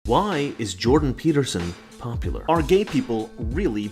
Why is Jordan Peterson popular? Are gay people really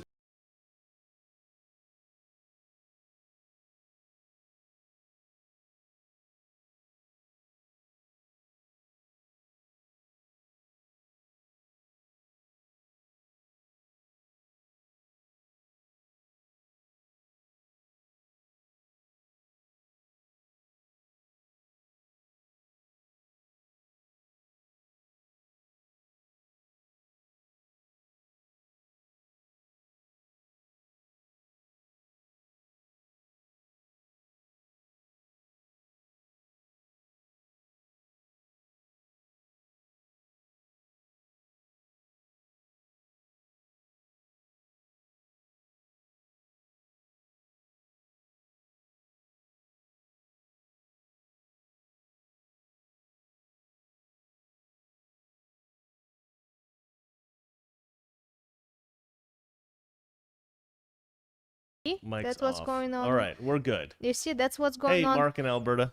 Mike's That's what's off. going on. All right, we're good. You see, that's what's going Hey, on. Mark in Alberta.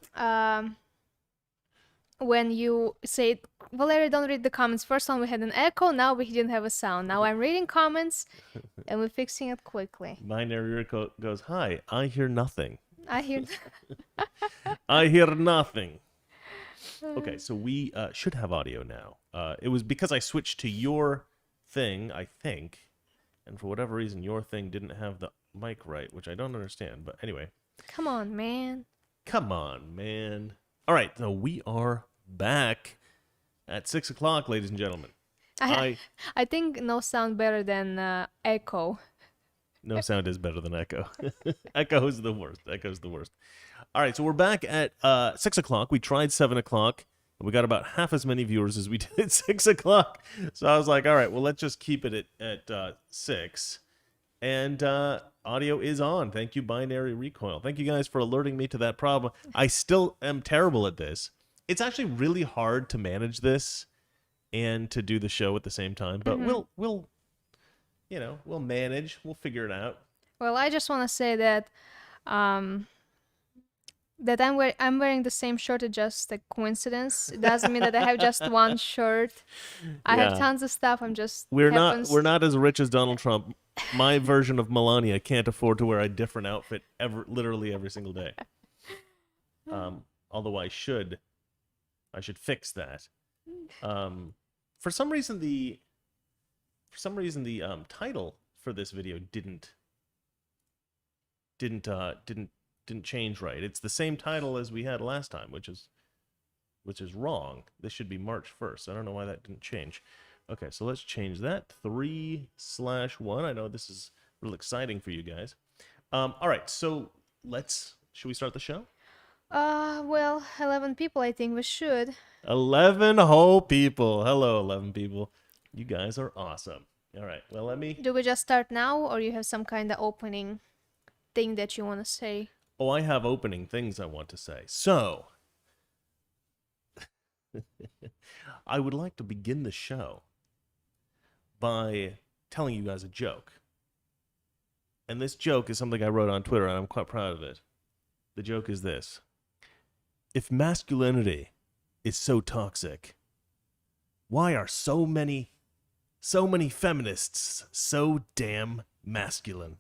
When you say, Valeria, don't read the comments. First one we had an echo, now we didn't have a sound. Now I'm reading comments, and we're fixing it quickly. Binary goes, hi, I hear nothing. I hear. I hear nothing. Okay, so we should have audio now. It was because I switched to your thing, I think, and for whatever reason, your thing didn't have the mic right, which I don't understand. But anyway. Come on, man. Come on, man. All right, so we are back at 6 o'clock, ladies and gentlemen. I think no sound better than echo. No sound is better than echo. Echo is the worst. Echo's the worst. All right, so we're back at 6 o'clock. We tried 7 o'clock, and we got about half as many viewers as we did at 6 o'clock. So I was like, all right, well, let's just keep it at 6. And audio is on. Thank you, Binary Recoil. Thank you guys for alerting me to that problem. I still am terrible at this. It's actually really hard to manage this and to do the show at the same time. But we'll manage. We'll figure it out. Well, I just want to say that that I'm wearing the same shirt. It's just a coincidence. It doesn't mean that I have just one shirt. I have tons of stuff. We're not as rich as Donald Trump. My version of Melania can't afford to wear a different outfit literally every single day. Although I should fix that. For some reason the title for this video didn't change right. It's the same title as we had last time, which is wrong. This should be March 1st. I don't know why that didn't change. Okay, so let's change that. 3/1. I know this is real exciting for you guys. All right, so should we start the show? Well, 11 people, I think we should. 11 whole people. Hello, 11 people. You guys are awesome. All right, well, let me... Do we just start now, or you have some kind of opening thing that you want to say? Oh, I have opening things I want to say. So, I would like to begin the show by telling you guys a joke. And this joke is something I wrote on Twitter, and I'm quite proud of it. The joke is this. If masculinity is so toxic, why are so many feminists so damn masculine?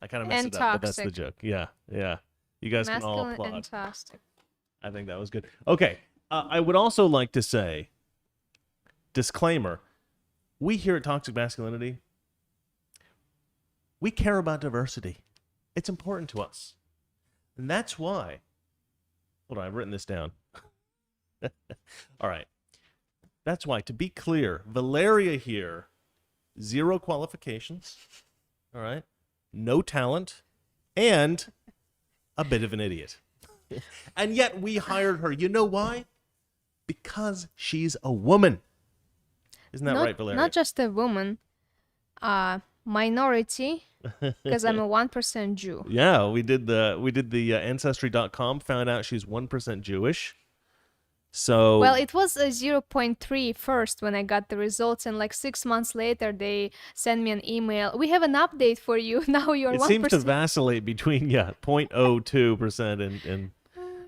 I kind of messed it up, but that's the joke. Yeah. You guys can all applaud. And toxic. I think that was good. Okay. I would also like to say, disclaimer, we here at Toxic Masculinity, we care about diversity. It's important to us. And that's why, hold on, I've written this down. All right. That's why, to be clear, Valeria here, 0 qualifications, all right, no talent, and a bit of an idiot. And yet we hired her. You know why? Because she's a woman. Isn't that right, Valeria? Not just a woman, minority, because I'm a 1% Jew. Yeah, we did the Ancestry.com, found out she's 1% Jewish. So well, it was a 0.3 first when I got the results, and like 6 months later they sent me an email. We have an update for you. Now you're 1%. It seems to vacillate between 0.02% and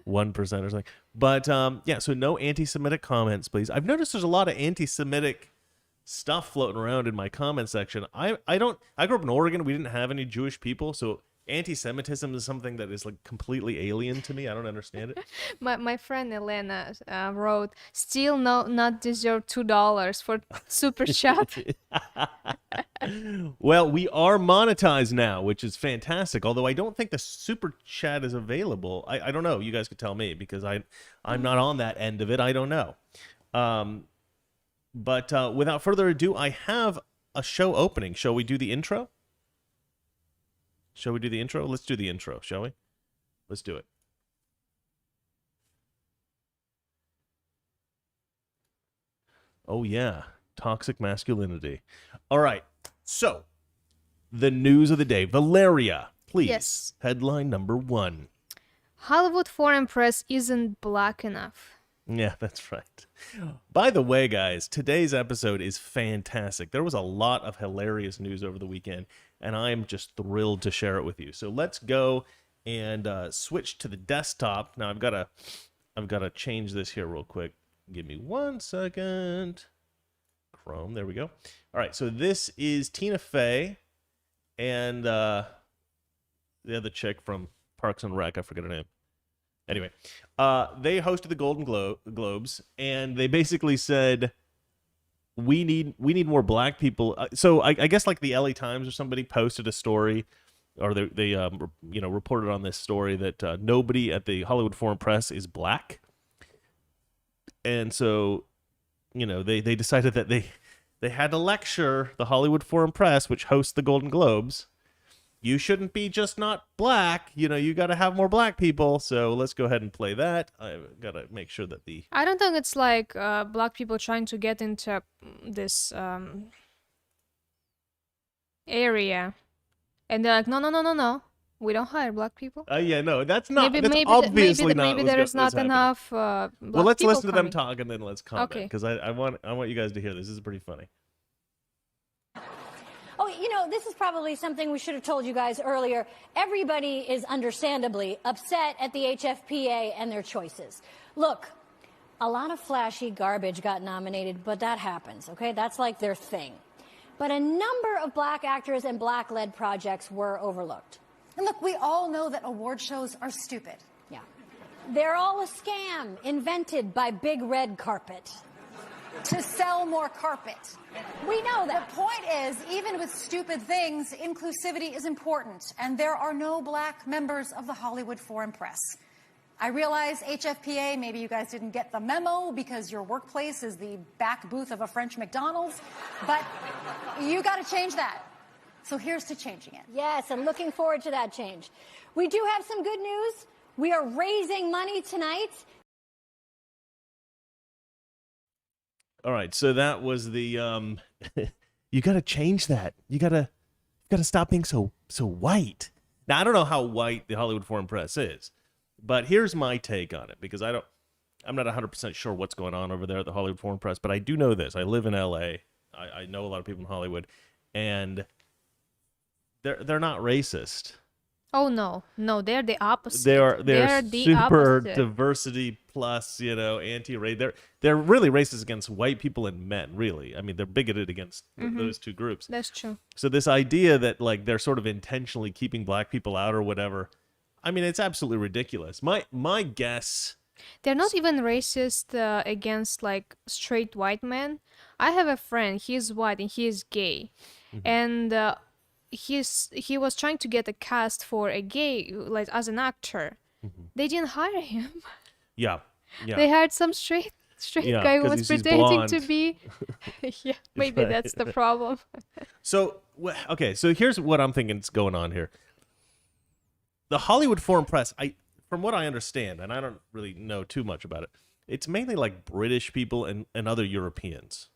1% or something. But yeah, so no anti-Semitic comments, please. I've noticed there's a lot of anti-Semitic stuff floating around in my comment section. I grew up in Oregon. We didn't have any Jewish people, so anti-Semitism is something that is like completely alien to me. I don't understand it. My friend Elena wrote, "Still not deserve $2 for super chat." Well, we are monetized now, which is fantastic. Although I don't think the super chat is available. I don't know. You guys could tell me because I'm not on that end of it. I don't know. But without further ado, I have a show opening. Shall we do the intro? Shall we do the intro? Let's do the intro, shall we? Let's do it. Oh, yeah. Toxic masculinity. All right. So, the news of the day. Valeria, please. Yes. Headline number 1. Hollywood foreign press isn't black enough. Yeah, that's right. By the way, guys, today's episode is fantastic. There was a lot of hilarious news over the weekend, and I'm just thrilled to share it with you. So let's go and switch to the desktop. Now I've got to change this here real quick. Give me 1 second. Chrome, there we go. All right, so this is Tina Fey and the other chick from Parks and Rec. I forget her name. Anyway, they hosted the Golden Globes, and they basically said, we need more black people. So I guess like the LA Times or somebody posted a story, or they reported on this story that nobody at the Hollywood Foreign Press is black, and so they decided that they had to lecture the Hollywood Foreign Press, which hosts the Golden Globes. You shouldn't be just not black. You got to have more black people. So let's go ahead and play that. I've got to make sure that I don't think it's like black people trying to get into this area. And they're like, no. We don't hire black people. Yeah, no, that's not. Maybe obviously not. Maybe there is not enough black people. Well, let's listen to them coming. talk and then let's comment. Okay. Because I want you guys to hear this. This is pretty funny. Oh, this is probably something we should have told you guys earlier. Everybody is understandably upset at the HFPA and their choices. Look, a lot of flashy garbage got nominated, but that happens, okay? That's like their thing. But a number of black actors and black-led projects were overlooked. And look, we all know that award shows are stupid. Yeah. They're all a scam invented by Big Red Carpet. To sell more carpet. We know that. The point is, even with stupid things, inclusivity is important, and there are no black members of the Hollywood Foreign Press. I realize HFPA, maybe you guys didn't get the memo because your workplace is the back booth of a French McDonald's, but you got to change that. So here's to changing it. Yes, I'm looking forward to that change. We do have some good news. We are raising money tonight. All right, so that was the you got to change that. You got to stop being so white. Now I don't know how white the Hollywood Foreign Press is, but here's my take on it because I'm not 100% sure what's going on over there at the Hollywood Foreign Press, but I do know this. I live in LA. I know a lot of people in Hollywood, and they're not racist. Oh no, they're the opposite. They're the super opposite. diversity plus, anti-race. They're really racist against white people and men. Really, I mean, they're bigoted against those two groups. That's true. So this idea that like they're sort of intentionally keeping black people out or whatever, I mean, it's absolutely ridiculous. My guess. They're not even racist against like straight white men. I have a friend. He's white and he is gay, and he was trying to get a cast for a gay, like as an actor. They didn't hire him. Yeah. They hired some straight Yeah, guy who 'cause was he's pretending to blonde. be. Yeah, maybe Right. that's the problem. So okay, so here's what I'm thinking is going on here. The Hollywood Foreign Press, from what I understand, and I don't really know too much about it, it's mainly like British people and other Europeans.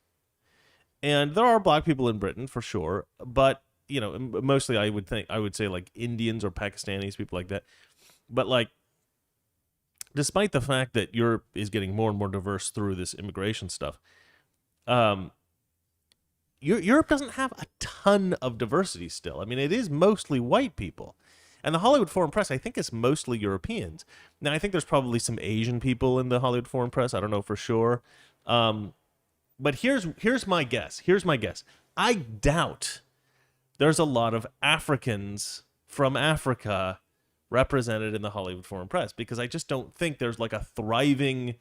And there are black people in Britain for sure, but mostly I would say like Indians or Pakistanis, people like that. But like, despite the fact that Europe is getting more and more diverse through this immigration stuff, Europe doesn't have a ton of diversity still. I mean, it is mostly white people. And the Hollywood Foreign Press, I think, is mostly Europeans. Now, I think there's probably some Asian people in the Hollywood Foreign Press. I don't know for sure. But here's my guess. Here's my guess. I doubt there's a lot of Africans from Africa represented in the Hollywood Foreign Press, because I just don't think there's like a thriving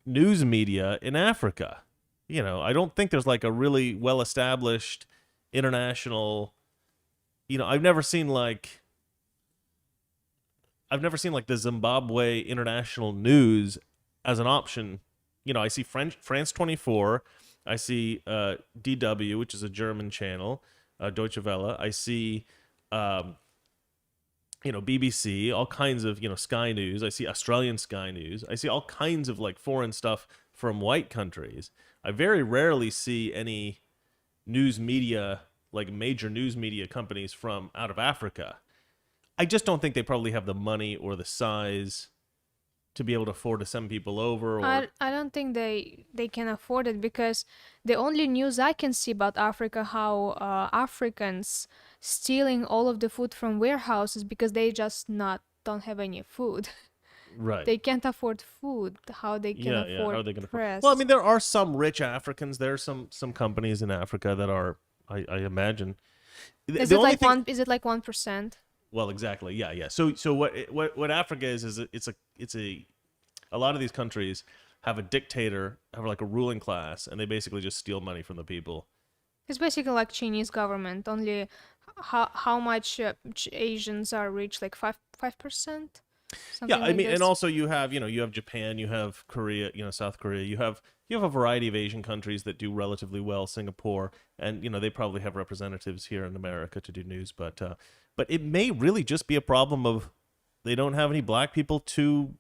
news media in Africa. You know, I don't think there's like a really well-established international, you know, I've never seen like the Zimbabwe international news as an option. You know, I see France 24, I see DW, which is a German channel, Deutsche Welle. I see, BBC, all kinds of, Sky News. I see Australian Sky News. I see all kinds of like foreign stuff from white countries. I very rarely see any news media, like major news media companies from out of Africa. I just don't think they probably have the money or the size to be able to afford to send people over. Or I don't think they can afford it, because the only news I can see about Africa, how Africans stealing all of the food from warehouses because they just don't have any food. right. They can't afford food. How they can How afford are they gonna press? Well, I mean, there are some rich Africans. There are some companies in Africa that are, I imagine. Is it like 1%? Well, exactly. Yeah. So what Africa is it's a lot of these countries have a dictator, have like a ruling class, and they basically just steal money from the people. It's basically like Chinese government. Only how much Asians are rich? Like 5%. Yeah, I like mean, this. and also you have Japan, you have Korea, South Korea, you have a variety of Asian countries that do relatively well, Singapore, and they probably have representatives here in America to do news, but it may really just be a problem of they don't have any black people to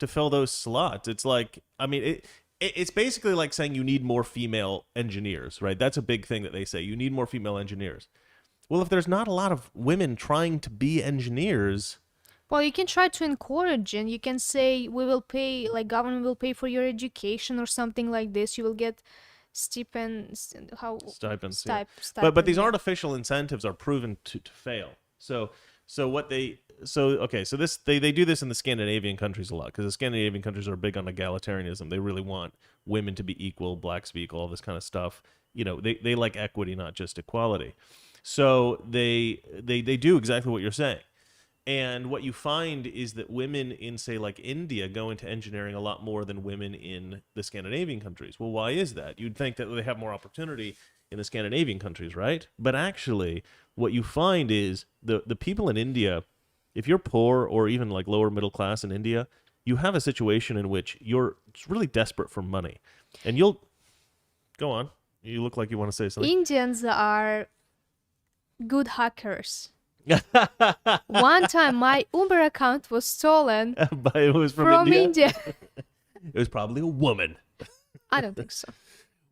fill those slots. It's like, I mean, it's basically like saying you need more female engineers, right? That's a big thing that they say. You need more female engineers. Well, if there's not a lot of women trying to be engineers. Well, you can try to encourage, and you can say we will pay, like government will pay for your education or something like this. You will get stipends. Stipends. But these artificial incentives are proven to fail. So they do this in the Scandinavian countries a lot, because the Scandinavian countries are big on egalitarianism. They really want women to be equal, blacks to be equal, all this kind of stuff. They like equity, not just equality. So they do exactly what you're saying. And what you find is that women in, say, like India go into engineering a lot more than women in the Scandinavian countries. Well, why is that? You'd think that they have more opportunity in the Scandinavian countries, right? But actually, what you find is the people in India, if you're poor or even like lower middle class in India, you have a situation in which you're really desperate for money. And you'll... Go on. You look like you want to say something. Indians are good hackers. One time my Uber account was stolen But it was from India. It was probably a woman. I don't think so.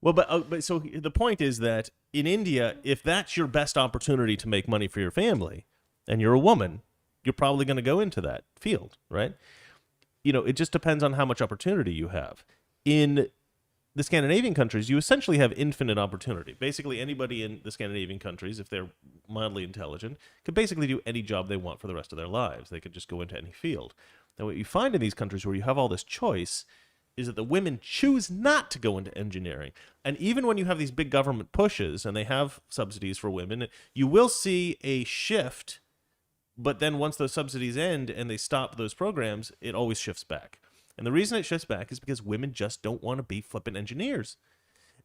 Well, but so the point is that in India, if that's your best opportunity to make money for your family, and you're a woman, you're probably going to go into that field, right? It just depends on how much opportunity you have. In the Scandinavian countries, you essentially have infinite opportunity. Basically, anybody in the Scandinavian countries, if they're mildly intelligent, could basically do any job they want for the rest of their lives. They could just go into any field. Now, what you find in these countries where you have all this choice is that the women choose not to go into engineering. And even when you have these big government pushes and they have subsidies for women, you will see a shift, but then once those subsidies end and they stop those programs, it always shifts back. And the reason it shifts back is because women just don't want to be flipping engineers.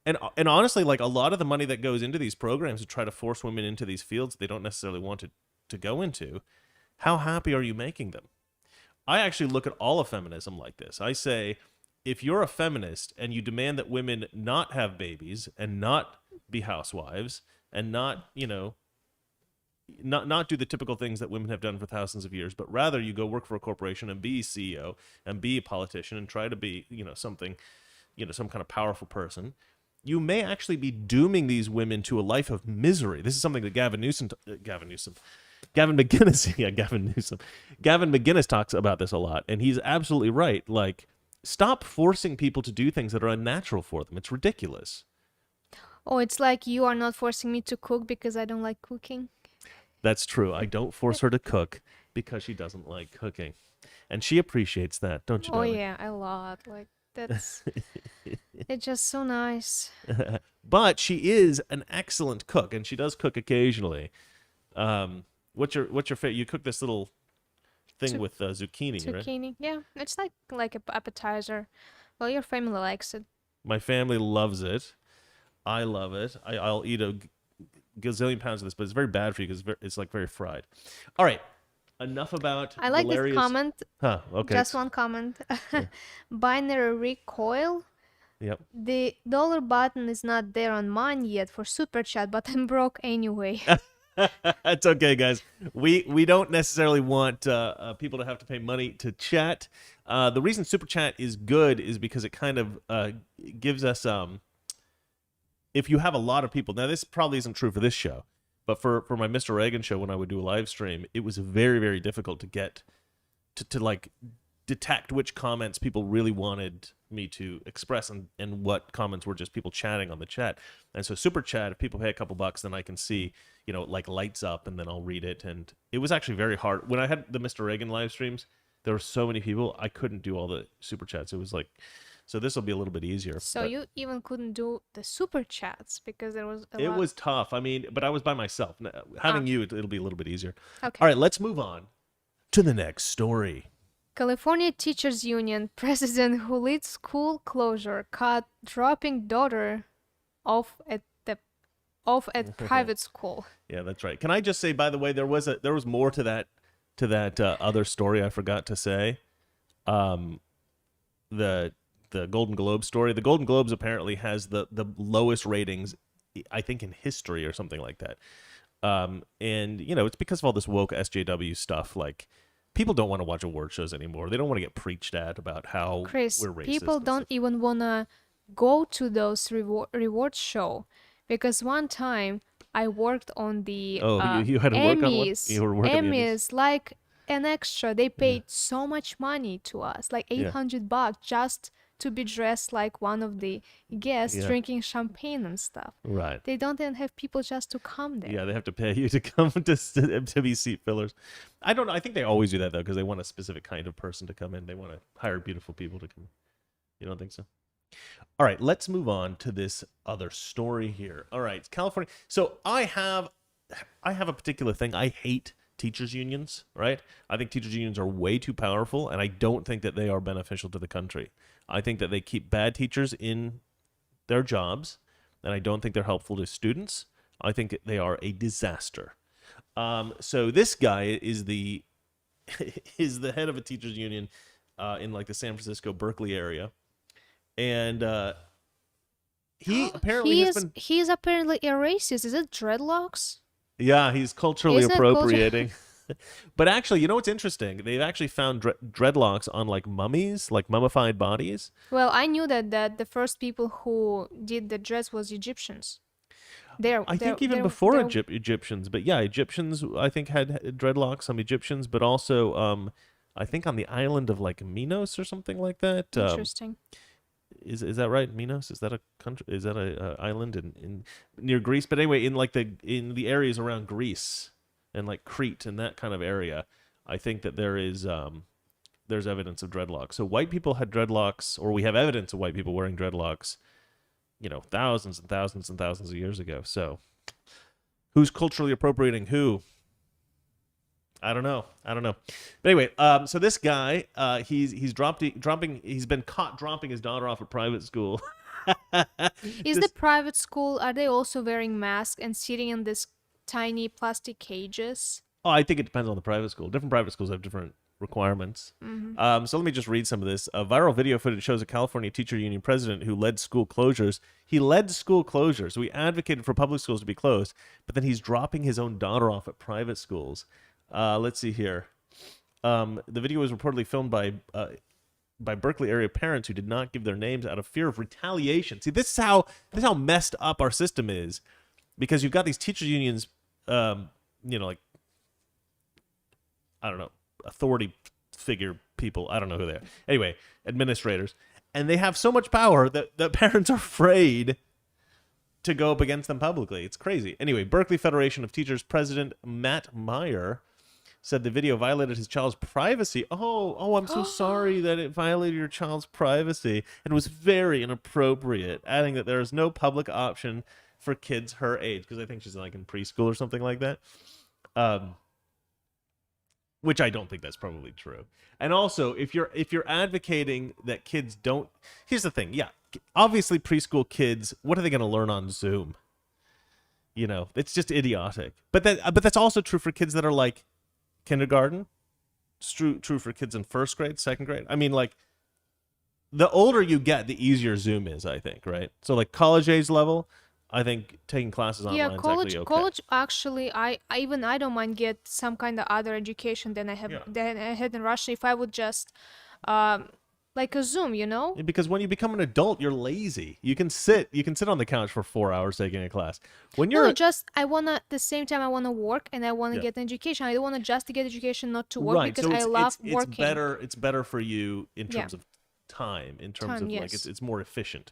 And honestly, like a lot of the money that goes into these programs to try to force women into these fields they don't necessarily want to go into, how happy are you making them? I actually look at all of feminism like this. I say, if you're a feminist and you demand that women not have babies and not be housewives and not do the typical things that women have done for thousands of years, but rather you go work for a corporation and be CEO and be a politician and try to be, something, some kind of powerful person, you may actually be dooming these women to a life of misery. This is something that Gavin McGinnis talks about this a lot, and he's absolutely right. Like, stop forcing people to do things that are unnatural for them. It's ridiculous. Oh, it's like you are not forcing me to cook because I don't like cooking. That's true. I don't force her to cook because she doesn't like cooking. And she appreciates that, don't you, Oh darling? yeah, a lot. Like that's it's just so nice. But she is an excellent cook, and she does cook occasionally. What's your favorite? You cook this little thing Zuc- with zucchini, right? Zucchini. Yeah, it's like a appetizer. Well, your family likes it. My family loves it. I love it. I'll eat a gazillion pounds of this, but it's very bad for you because it's like very fried. All right, enough about. I like Valeria's... this comment. Huh? Okay. Just one comment. Binary recoil. Yep. The dollar button is not there on mine yet for super chat, but I'm broke anyway. It's okay, guys. We don't necessarily want people to have to pay money to chat. The reason super chat is good is because it kind of gives us if you have a lot of people. Now this probably isn't true for this show, but for my Mr. Reagan show, when I would do a live stream, it was very, very difficult to get to like detect which comments people really wanted me to express and what comments were just people chatting on the chat. And so super chat, if people pay a couple bucks, then I can see, you know, it like lights up and then I'll read it. And it was actually very hard. When I had the Mr. Reagan live streams, there were so many people, I couldn't do all the super chats. It was like, so this will be a little bit easier. So but you even couldn't do the super chats because there was a it lot. was tough. I mean, but I was by myself. Having you, it'll be a little bit easier. Okay. All right, let's move on to the next story. California Teachers Union president who leads school closure caught dropping daughter off at private school. Yeah, that's right. Can I just say, by the way, there was more to that other story I forgot to say. The Golden Globe story. The Golden Globes apparently has the lowest ratings, I think, in history or something like that. And you know, it's because of all this woke SJW stuff. Like, people don't want to watch award shows anymore. They don't want to get preached at about how Chris, we're racist. people and don't stuff. even wanna go to those reward show because one time I worked on the you had to work on one? Emmys. You were working on the Emmys? Like an extra. They paid so much money to us, like $800 just to be dressed like one of the guests drinking champagne and stuff. Right. They don't even have people just to come there. Yeah, they have to pay you to come to be seat fillers. I don't know. I think they always do that though because they want a specific kind of person to come in. They want to hire beautiful people to come in. You don't think so? All right, let's move on to this other story here. All right, California. So I have a particular thing. I hate teachers unions, right? I think teachers unions are way too powerful, and I don't think that they are beneficial to the country. I think that they keep bad teachers in their jobs, and I don't think they're helpful to students. I think they are a disaster. So this guy is the head of a teachers union in like the San Francisco, Berkeley area. And he apparently he's apparently a racist. Is it dreadlocks? Yeah, he's culturally Isn't it appropriating. But actually, you know what's interesting? They've actually found dreadlocks on like mummies, like mummified bodies. Well, I knew that the first people who did the dreads was Egyptians. I think even before Egyptians, but yeah, Egyptians I think had dreadlocks. Some Egyptians, but also I think on the island of like Minos or something like that. Interesting. Is that right? Minos, is that a country? Is that a island in near Greece? But anyway, in the areas around Greece and like Crete and that kind of area, I think that there's evidence of dreadlocks. So white people had dreadlocks, or we have evidence of white people wearing dreadlocks, you know, thousands and thousands and thousands of years ago. So who's culturally appropriating who? I don't know. But anyway, so this guy, he's been caught dropping his daughter off at private school. Is the private school, are they also wearing masks and sitting in this tiny plastic cages? Oh, I think it depends on the private school. Different private schools have different requirements. Mm-hmm. So let me just read some of this. Viral video footage shows a California teacher union president who led school closures. He led school closures. So he advocated for public schools to be closed, but then he's dropping his own daughter off at private schools. Let's see here. The video was reportedly filmed by Berkeley area parents who did not give their names out of fear of retaliation. See, this is how messed up our system is, because you've got these teachers unions, like, I don't know, authority figure people. I don't know who they are. Anyway, administrators, and they have so much power that parents are afraid to go up against them publicly. It's crazy. Anyway, Berkeley Federation of Teachers President Matt Meyer said the video violated his child's privacy. Oh, I'm so sorry that it violated your child's privacy and was very inappropriate, adding that there is no public option for kids her age, because I think she's like in preschool or something like that. Which I don't think that's probably true. And also, if you're advocating that kids don't, here's the thing. Yeah, obviously preschool kids, what are they going to learn on Zoom? You know, it's just idiotic. But that's also true for kids that are like kindergarten. It's true for kids in first grade, second grade. I mean, like, the older you get, the easier Zoom is, I think, right? So like college age level, I think taking classes online is actually okay. College actually, I don't mind get some kind of other education than I had in Russia if I would just like a Zoom, you know? Because when you become an adult, you're lazy. You can sit on the couch for 4 hours taking a class. When you're I wanna at the same time I wanna work and I wanna get an education. I don't wanna just to get education, not to work, because I love working. It's better for you in terms of time, in terms of like it's more efficient.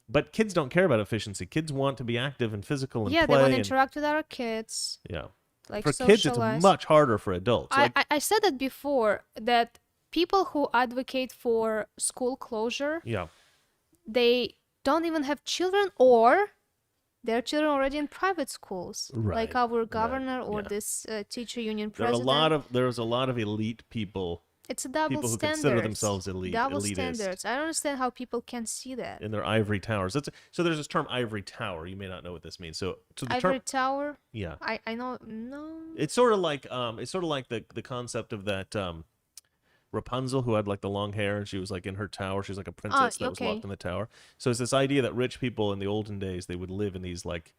But kids don't care about efficiency. Kids want to be active and physical and play. They want to interact with other kids. Yeah. Like for kids, it's much harder for adults. I said that before, that people who advocate for school closure, they don't even have children, or their children already in private schools, like our governor or this teacher union president. There's a lot of elite people. It's a double people who standards. consider themselves Double elitist. standards. I don't understand how people can see that. In their ivory towers. So there's this term ivory tower. You may not know what this means. So the ivory tower? Yeah. I know. No. It's sort of like the concept of that Rapunzel, who had like the long hair and she was like in her tower. She was like a princess that was locked in the tower. So it's this idea that rich people in the olden days, they would live in these like,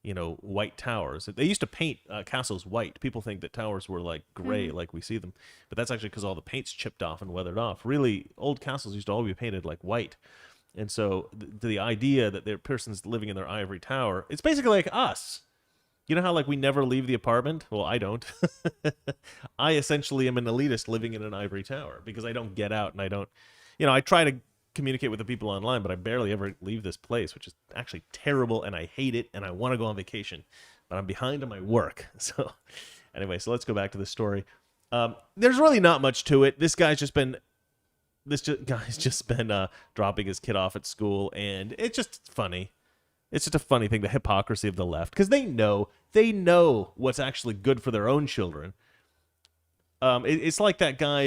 you know, white towers. They used to paint castles white. People think that towers were like gray, like we see them, but that's actually because all the paint's chipped off and weathered off. Really, old castles used to all be painted like white, and so the idea that their person's living in their ivory tower, it's basically like us. You know how like we never leave the apartment? Well, I don't. I essentially am an elitist living in an ivory tower because I don't get out and I don't, you know, I try to communicate with the people online, but I barely ever leave this place, which is actually terrible, and I hate it, and I want to go on vacation, but I'm behind on my work. So anyway, so let's go back to the story. There's really not much to it. This guy's just been dropping his kid off at school, and it's just funny. It's just a funny thing, the hypocrisy of the left, because they know what's actually good for their own children. It's like that guy,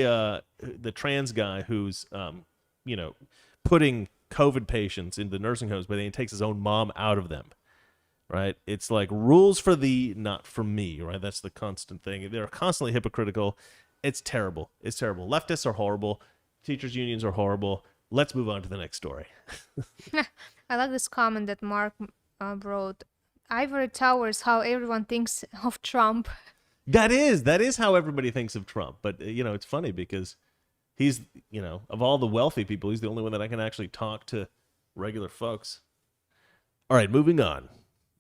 the trans guy who's you know, putting COVID patients into nursing homes, but then he takes his own mom out of them, right? It's like rules for thee, not for me, right? That's the constant thing. They're constantly hypocritical. It's terrible. It's terrible. Leftists are horrible. Teachers' unions are horrible. Let's move on to the next story. I like this comment that Mark wrote. Ivory Tower is how everyone thinks of Trump. That is how everybody thinks of Trump. But, you know, it's funny because he's, you know, of all the wealthy people, he's the only one that I can actually talk to regular folks. All right, moving on.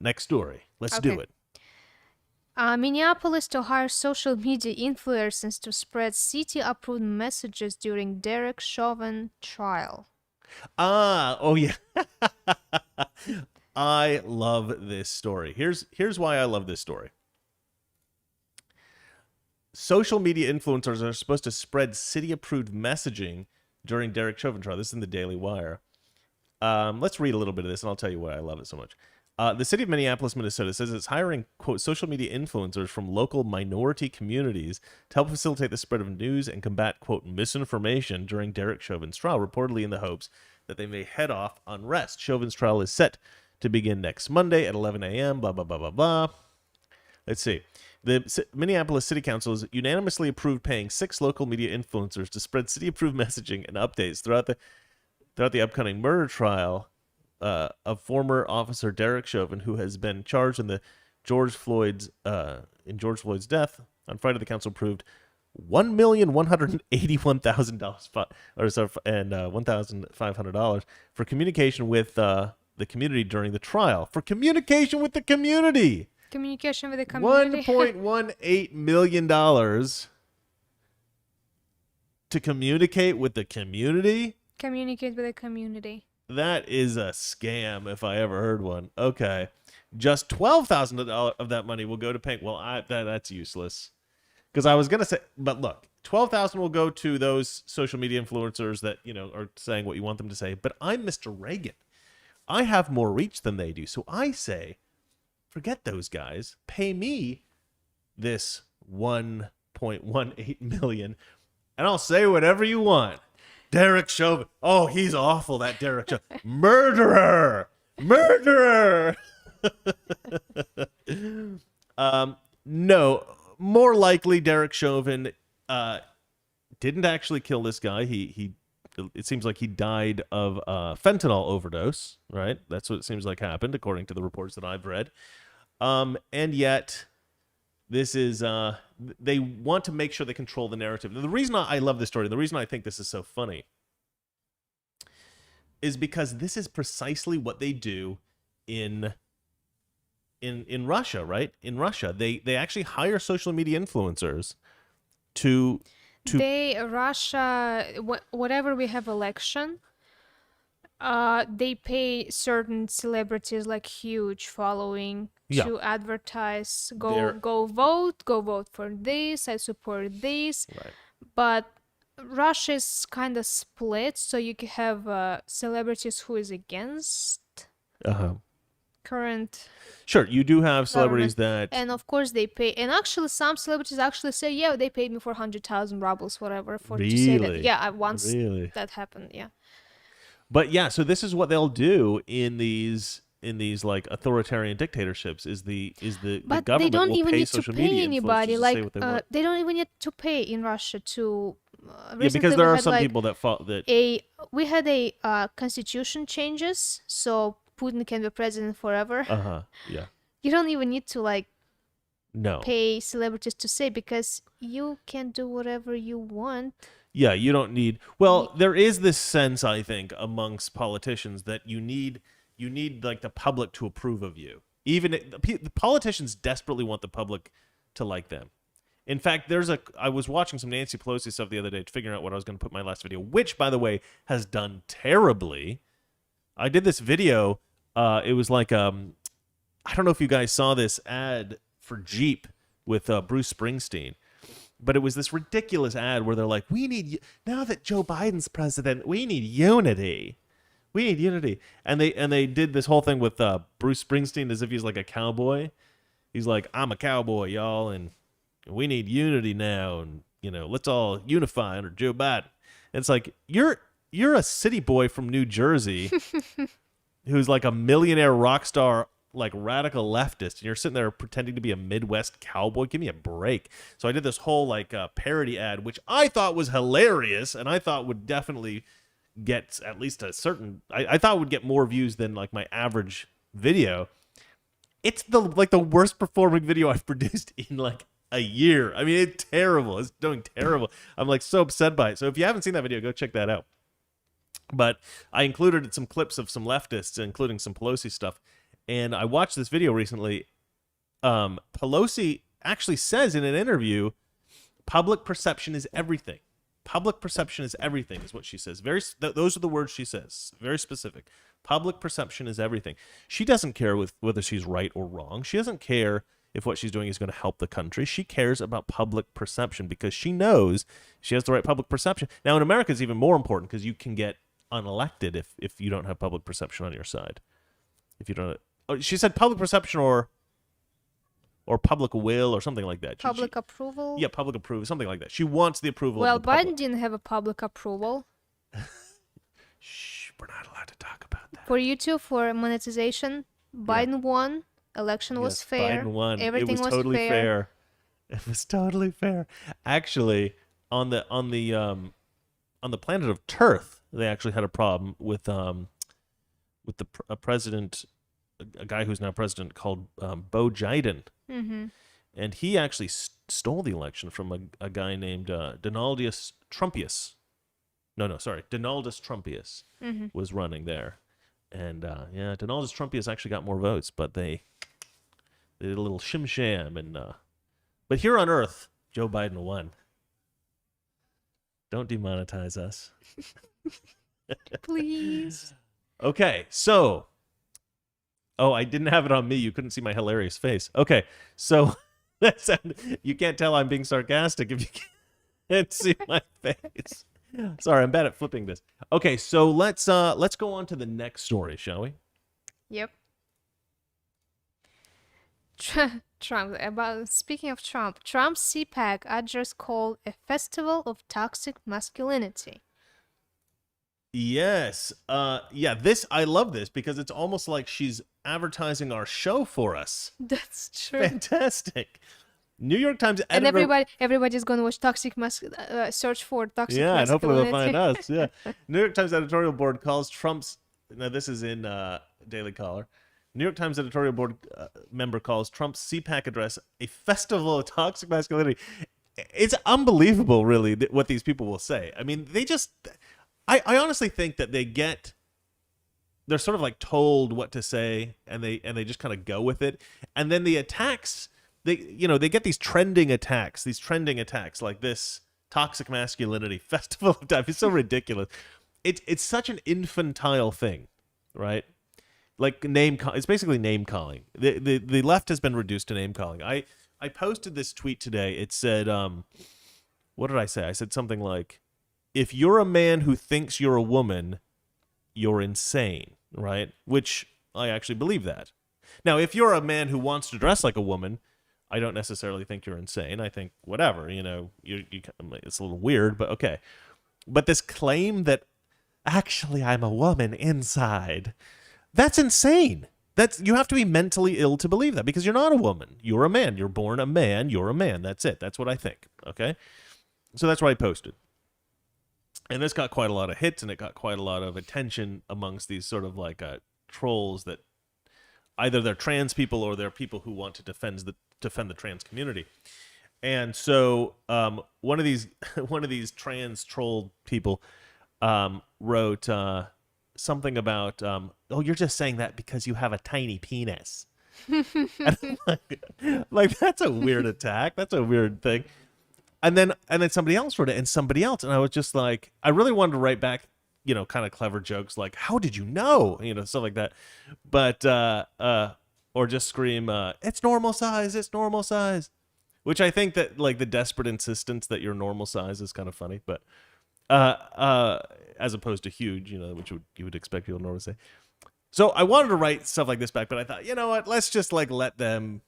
Next story. Let's do it. Minneapolis to hire social media influencers to spread city-approved messages during Derek Chauvin trial. Oh yeah. I love this story. Here's why I love this story. Social media influencers are supposed to spread city-approved messaging during Derek Chauvin trial. This is in the Daily Wire. Let's read a little bit of this, and I'll tell you why I love it so much. The city of Minneapolis, Minnesota says it's hiring, quote, social media influencers from local minority communities to help facilitate the spread of news and combat, quote, misinformation during Derek Chauvin's trial, reportedly in the hopes that they may head off unrest. Chauvin's trial is set to begin next Monday at 11 a.m., blah, blah, blah, blah, blah. Let's see. The Minneapolis City Council has unanimously approved paying 6 local media influencers to spread city-approved messaging and updates throughout the upcoming murder trial of former officer Derek Chauvin, who has been charged in George Floyd's death. On Friday, the council approved $1,181,000 and $1,500 for communication with the community during the trial. For communication with the community. Communication with the community. $1.18 million to communicate with the community. Communicate with the community. That is a scam if I ever heard one. Okay. Just $12,000 of that money will go to paying. Well, that's useless. Because I was going to say, but look, $12,000 will go to those social media influencers that, are saying what you want them to say. But I'm Mr. Reagan. I have more reach than they do. So I say, forget those guys. Pay me this $1.18 million, and I'll say whatever you want. Derek Chauvin. Oh, he's awful, that Derek Chauvin. Murderer! No, more likely Derek Chauvin didn't actually kill this guy. It seems like he died of fentanyl overdose, right? That's what it seems like happened, according to the reports that I've read. And yet, this is, they want to make sure they control the narrative. The reason I love this story, the reason I think this is so funny, is because this is precisely what they do in Russia, right? In Russia, they actually hire social media influencers to Russia, whatever we have election, they pay certain celebrities like huge following to advertise. Go vote for this. I support this. Right. But Russia is kind of split, so you can have celebrities who is against current. Sure, you do have celebrities government. that, And of course they pay. And actually, some celebrities actually say, "Yeah, they paid me 400,000 rubles, whatever, to say that." Really? Yeah, once Really? that happened. Yeah. But yeah, so this is what they'll do in these like authoritarian dictatorships is the But government they don't will even pay need to social pay media anybody. influencers to say Like what they want. they don't even need to pay in Russia to. Yeah, Recently because there we are had, some like, people that we had a constitution changes, so Putin can be president forever. Yeah. You don't even need to like No. pay celebrities to say, because you can do whatever you want. Yeah, you don't need. Well, there is this sense, I think, amongst politicians that you need like the public to approve of you. Even the politicians desperately want the public to like them. In fact, I was watching some Nancy Pelosi stuff the other day, figuring out what I was going to put in my last video, which, by the way, has done terribly. I did this video. It was like I don't know if you guys saw this ad for Jeep with Bruce Springsteen. But it was this ridiculous ad where they're like, now that Joe Biden's president, we need unity. We need unity. And they did this whole thing with Bruce Springsteen as if he's like a cowboy. He's like, I'm a cowboy, y'all, and we need unity now, and let's all unify under Joe Biden. And it's like, you're a city boy from New Jersey who's like a millionaire rock star, like radical leftist, and you're sitting there pretending to be a Midwest cowboy. Give me a break. So I did this whole like parody ad, which I thought was hilarious, and I thought would definitely get at least a certain. I thought would get more views than like my average video. It's the worst performing video I've produced in like a year. I mean, it's terrible. It's doing terrible. I'm like so upset by it. So if you haven't seen that video, go check that out. But I included some clips of some leftists, including some Pelosi stuff. And I watched this video recently. Pelosi actually says in an interview, public perception is everything. Public perception is everything is what she says. Those are the words she says. Very specific. Public perception is everything. She doesn't care whether she's right or wrong. She doesn't care if what she's doing is going to help the country. She cares about public perception because she knows she has the right public perception. Now, in America, it's even more important because you can get unelected if you don't have public perception on your side. If you don't, she said public perception or public will or something like that. Public approval. Yeah, public approval, something like that. She wants the approval. Well, of the public. Biden didn't have a public approval. Shh, we're not allowed to talk about that. For YouTube, for monetization, Biden won. Election was fair. Biden won. Everything it was totally fair. fair. It was totally fair. Actually, on the planet of Turth, they actually had a problem with a president, a guy who's now president called Bo Jiden. Mm-hmm. And he actually stole the election from a guy named Donaldus Trumpius. Donaldus Trumpius was running there. And Donaldus Trumpius actually got more votes, but they did a little shim-sham. But here on Earth, Joe Biden won. Don't demonetize us. Please. Okay, so. Oh, I didn't have it on me. You couldn't see my hilarious face. Okay, so you can't tell I'm being sarcastic if you can't see my face. Sorry, I'm bad at flipping this. Okay, so let's go on to the next story, shall we? Yep. Trump. Speaking of Trump, Trump's CPAC address called a festival of toxic masculinity. Yes. Yeah, I love this because it's almost like she's advertising our show for us. That's true. Fantastic. New York Times And editor... everybody's gonna watch search for toxic Yeah, and hopefully they'll find masculinity. us. Yeah. New York Times editorial board calls Trump's... Now, this is in Daily Caller. New York Times editorial board member calls Trump's CPAC address a festival of toxic masculinity. It's unbelievable, really, what these people will say. I mean, they just... I honestly think that they're sort of like told what to say, and they just kind of go with it. And then the attacks, they get these trending attacks like this toxic masculinity festival of time. It's so ridiculous. It's such an infantile thing, right? Like it's basically name calling. The left has been reduced to name calling. I posted this tweet today. It said, what did I say? I said something like, if you're a man who thinks you're a woman, you're insane, right? Which I actually believe that. Now, if you're a man who wants to dress like a woman, I don't necessarily think you're insane. I think whatever, it's a little weird, but okay. But this claim that actually I'm a woman inside, that's insane. You have to be mentally ill to believe that, because you're not a woman. You're a man. You're born a man. You're a man. That's it. That's what I think. Okay? So that's what I posted. And this got quite a lot of hits, and it got quite a lot of attention amongst these sort of like trolls that either they're trans people or they're people who want to defend the trans community. And so one of these trans troll people wrote something about, oh, you're just saying that because you have a tiny penis. And like, that's a weird attack. That's a weird thing. And then somebody else wrote it, and somebody else, and I was just like, I really wanted to write back, kind of clever jokes like, how did you know? Stuff like that. But or just scream, it's normal size, which I think that, like, the desperate insistence that you're normal size is kind of funny, but as opposed to huge, which you would expect people to normally say. So I wanted to write stuff like this back, but I thought, you know what, let's just like let them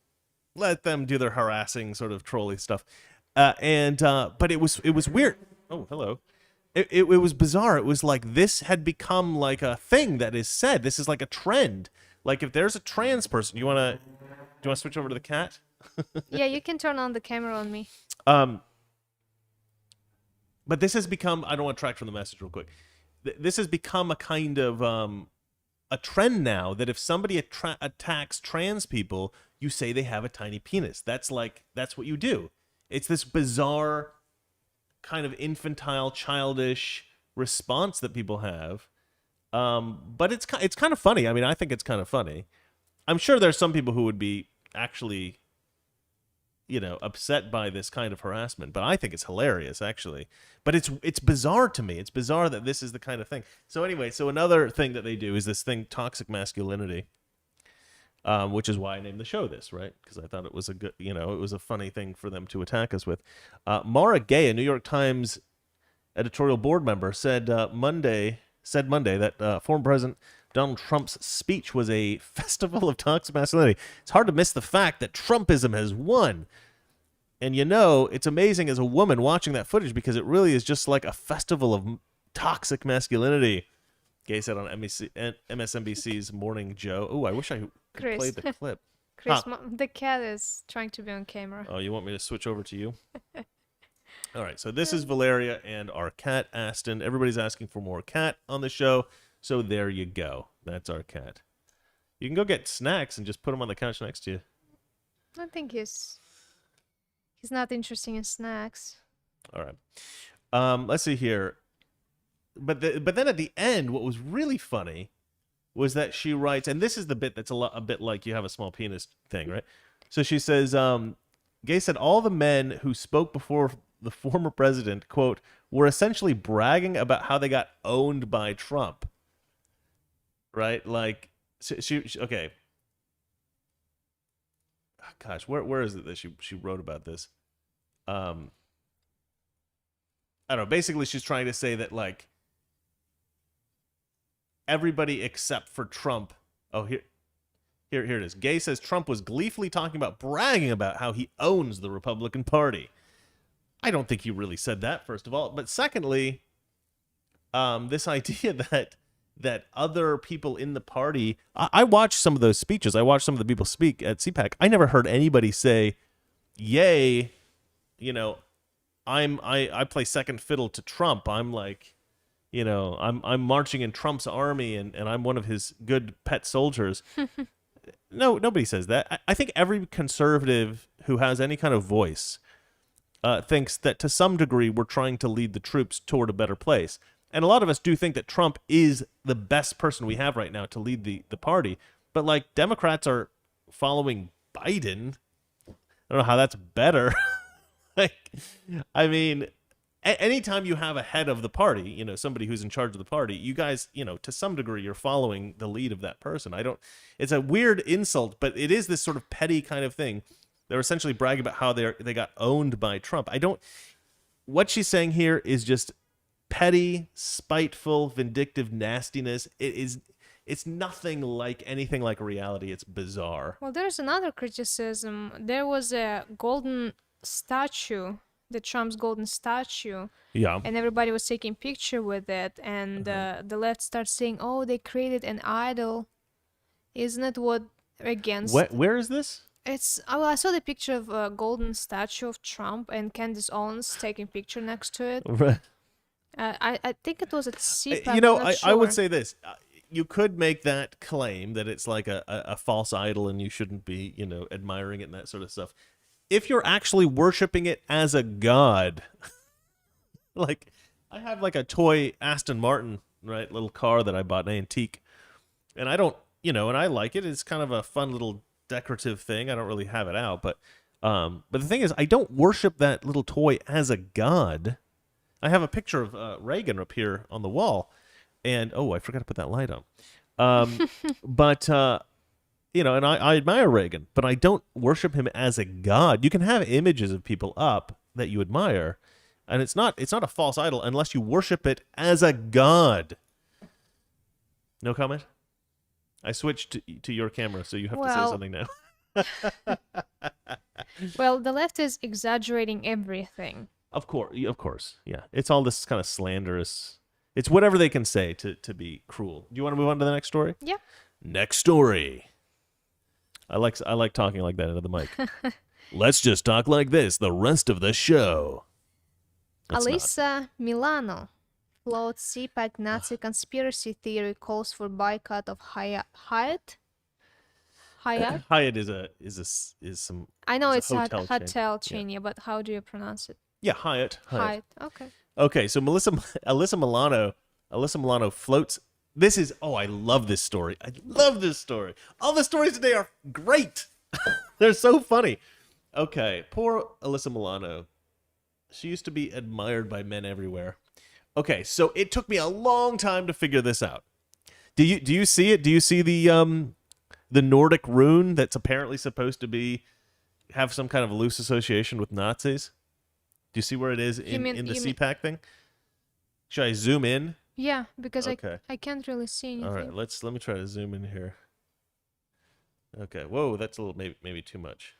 do their harassing sort of trolly stuff. But it was weird. Oh, hello. It was bizarre. It was like this had become like a thing that is said. This is like a trend. Like, if there's a trans person, do you want to switch over to the cat? Yeah, you can turn on the camera on me. But this has become, I don't want to track from the message real quick. This has become a kind of a trend now that if somebody attacks trans people, you say they have a tiny penis. That's what you do. It's this bizarre kind of infantile, childish response that people have. But it's kind of funny. I mean, I think it's kind of funny. I'm sure there's some people who would be actually, upset by this kind of harassment, but I think it's hilarious, actually. But it's bizarre to me. It's bizarre that this is the kind of thing. So anyway, another thing that they do is this thing, toxic masculinity. Which is why I named the show this, right? Because I thought it was it was a funny thing for them to attack us with. Mara Gay, a New York Times editorial board member, said Monday that former President Donald Trump's speech was a festival of toxic masculinity. It's hard to miss the fact that Trumpism has won. And it's amazing as a woman watching that footage, because it really is just like a festival of toxic masculinity. Gay said on MSNBC's Morning Joe. Oh, I wish I could play the clip. Chris, the cat is trying to be on camera. Oh, you want me to switch over to you? All right, so this is Valeria and our cat, Aston. Everybody's asking for more cat on the show, so there you go. That's our cat. You can go get snacks and just put him on the couch next to you. I think he's not interested in snacks. All right. Let's see here. But then at the end, what was really funny was that she writes, and this is the bit that's a bit like you have a small penis thing, right? So she says, Gay said all the men who spoke before the former president, quote, were essentially bragging about how they got owned by Trump. right? Like, she okay. Oh, gosh, where is it that she wrote about this? I don't know. Basically, she's trying to say that, like, everybody except for Trump. Oh, here it is. Gay says Trump was gleefully bragging about how he owns the Republican Party. I don't think he really said that, first of all. But secondly, this idea that other people in the party, I watched some of those speeches. I watched some of the people speak at CPAC. I never heard anybody say, "Yay, you know, I play second fiddle to Trump. I'm like, you know, I'm marching in Trump's army and I'm one of his good pet soldiers." No, nobody says that. I think every conservative who has any kind of voice thinks that to some degree we're trying to lead the troops toward a better place. And a lot of us do think that Trump is the best person we have right now to lead the party. But, like, Democrats are following Biden. I don't know how that's better. Like, I mean, anytime you have a head of the party, you know, somebody who's in charge of the party, you guys, you know, to some degree, you're following the lead of that person. It's a weird insult, but it is this sort of petty kind of thing. They're essentially bragging about how they got owned by Trump. What she's saying here is just petty, spiteful, vindictive nastiness. It's nothing like anything like reality. It's bizarre. Well, there's another criticism. There was a golden statue, the Trump's golden statue. Yeah. And everybody was taking picture with it. And the left starts saying, "Oh, they created an idol." Isn't it what against? Where is this? I saw the picture of a golden statue of Trump and Candace Owens taking picture next to it. Right. I think it was at CPAC. You know, I'm not I would sure. say this. You could make that claim that it's like a false idol and you shouldn't be, you know, admiring it and that sort of stuff. If you're actually worshiping it as a god, like, I have like a toy Aston Martin, right, little car that I bought, an antique, and I don't, you know, and I like it. It's kind of a fun little decorative thing. I don't really have it out, but the thing is, I don't worship that little toy as a god. I have a picture of Reagan up here on the wall, and I forgot to put that light on. But you know, and I admire Reagan, but I don't worship him as a god. You can have images of people up that you admire, and it's not a false idol unless you worship it as a god. No comment? I switched to your camera, so you have to say something now. Well, the left is exaggerating everything. Of course, yeah. It's all this kind of slanderous. It's whatever they can say to be cruel. Do you want to move on to the next story? Yeah. Next story. I like talking like that into the mic. Let's just talk like this the rest of the show. Alyssa Milano floats CPAC Nazi conspiracy theory, calls for boycott of Hyatt. Hyatt is some. I know is it's a a hotel chain. chain, yeah, but how do you pronounce it? Yeah, Hyatt. Hyatt. Okay. Okay, so Alyssa Milano floats. This is, I love this story. I love this story. All the stories today are great. They're so funny. Okay, poor Alyssa Milano. She used to be admired by men everywhere. Okay, so it took me a long time to figure this out. Do you see it? Do you see the Nordic rune that's apparently supposed to have some kind of loose association with Nazis? Do you see where it is in the CPAC thing? Should I zoom in? Yeah, because Okay. I can't really see anything. All right, let me try to zoom in here. Okay, whoa, that's a little maybe too much.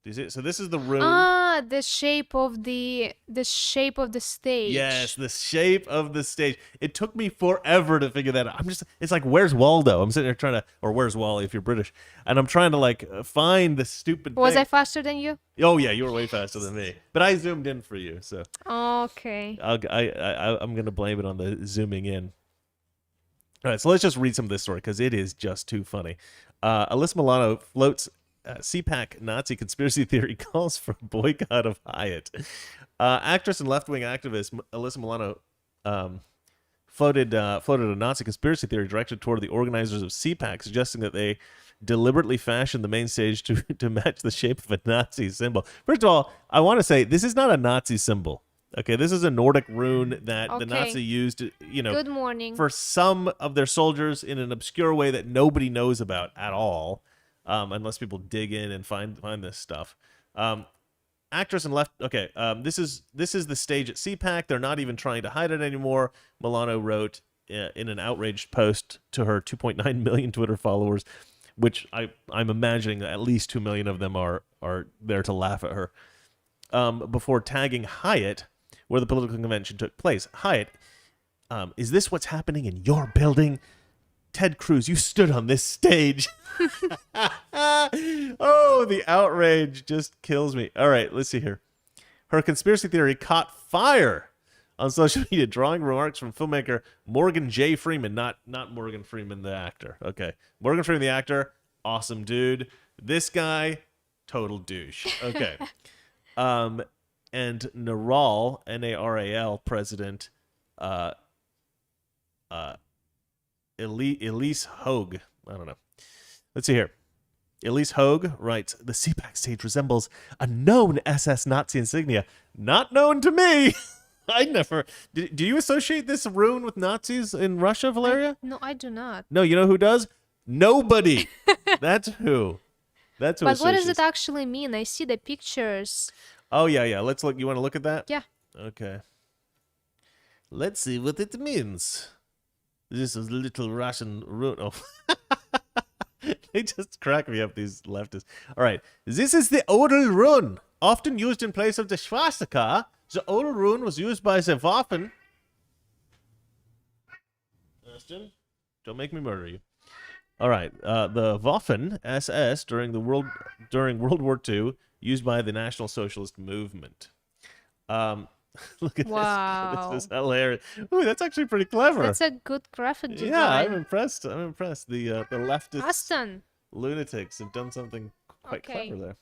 Do you see it? So this is the rune. Ah, the shape of the stage. Yes, the shape of the stage. It took me forever to figure that out. It's like, where's Waldo? I'm sitting there trying to, or where's Wally if you're British? And I'm trying to find the stupid Was thing. I faster than you? Oh yeah, you were way faster than me. But I zoomed in for you, so. Okay. I'm going to blame it on the zooming in. All right, so let's just read some of this story because it is just too funny. Alyssa Milano floats CPAC Nazi conspiracy theory, calls for boycott of Hyatt. Actress and left-wing activist Alyssa Milano floated a Nazi conspiracy theory directed toward the organizers of CPAC, suggesting that they deliberately fashioned the main stage to match the shape of a Nazi symbol. First of all, I want to say this is not a Nazi symbol. Okay, this is a Nordic rune that the Okay. Nazi used, Good morning. for some of their soldiers in an obscure way that nobody knows about at all, unless people dig in and find this stuff. Actress and left. Okay, this is the stage at CPAC. They're not even trying to hide it anymore. Milano wrote in an outraged post to her 2.9 million Twitter followers, which I'm imagining that at least 2 million of them are there to laugh at her. Before tagging Hyatt, where the political convention took place. Hyatt, is this what's happening in your building? Ted Cruz, you stood on this stage. Oh, the outrage just kills me. All right, let's see here. Her conspiracy theory caught fire on social media, drawing remarks from filmmaker Morgan J. Freeman, not Morgan Freeman, the actor. Okay, Morgan Freeman, the actor, awesome dude. This guy, total douche. Okay. And Naral, Naral president, Elise Hogue. I don't know. Let's see here. Elise Hogue writes, the CPAC stage resembles a known SS Nazi insignia. Not known to me. I never. Do you associate this rune with Nazis in Russia, Valeria? No, I do not. No, you know who does? Nobody. That's who. That's who. But what does associates. it actually mean? I see the pictures. Oh, yeah. Let's look. You want to look at that? Yeah. Okay. Let's see what it means. This is little Russian rune. Oh. They just crack me up, these leftists. All right. This is the Odal rune, often used in place of the swastika. The Odal rune was used by the Waffen. Austin, don't make me murder you. All right. The Waffen SS during World War II, used by the National Socialist Movement. Look at Wow. this. This is hilarious. Ooh, that's actually pretty clever. That's a good graphic design. Yeah, I'm impressed. The leftist Aston, lunatics have done something quite Okay. clever there.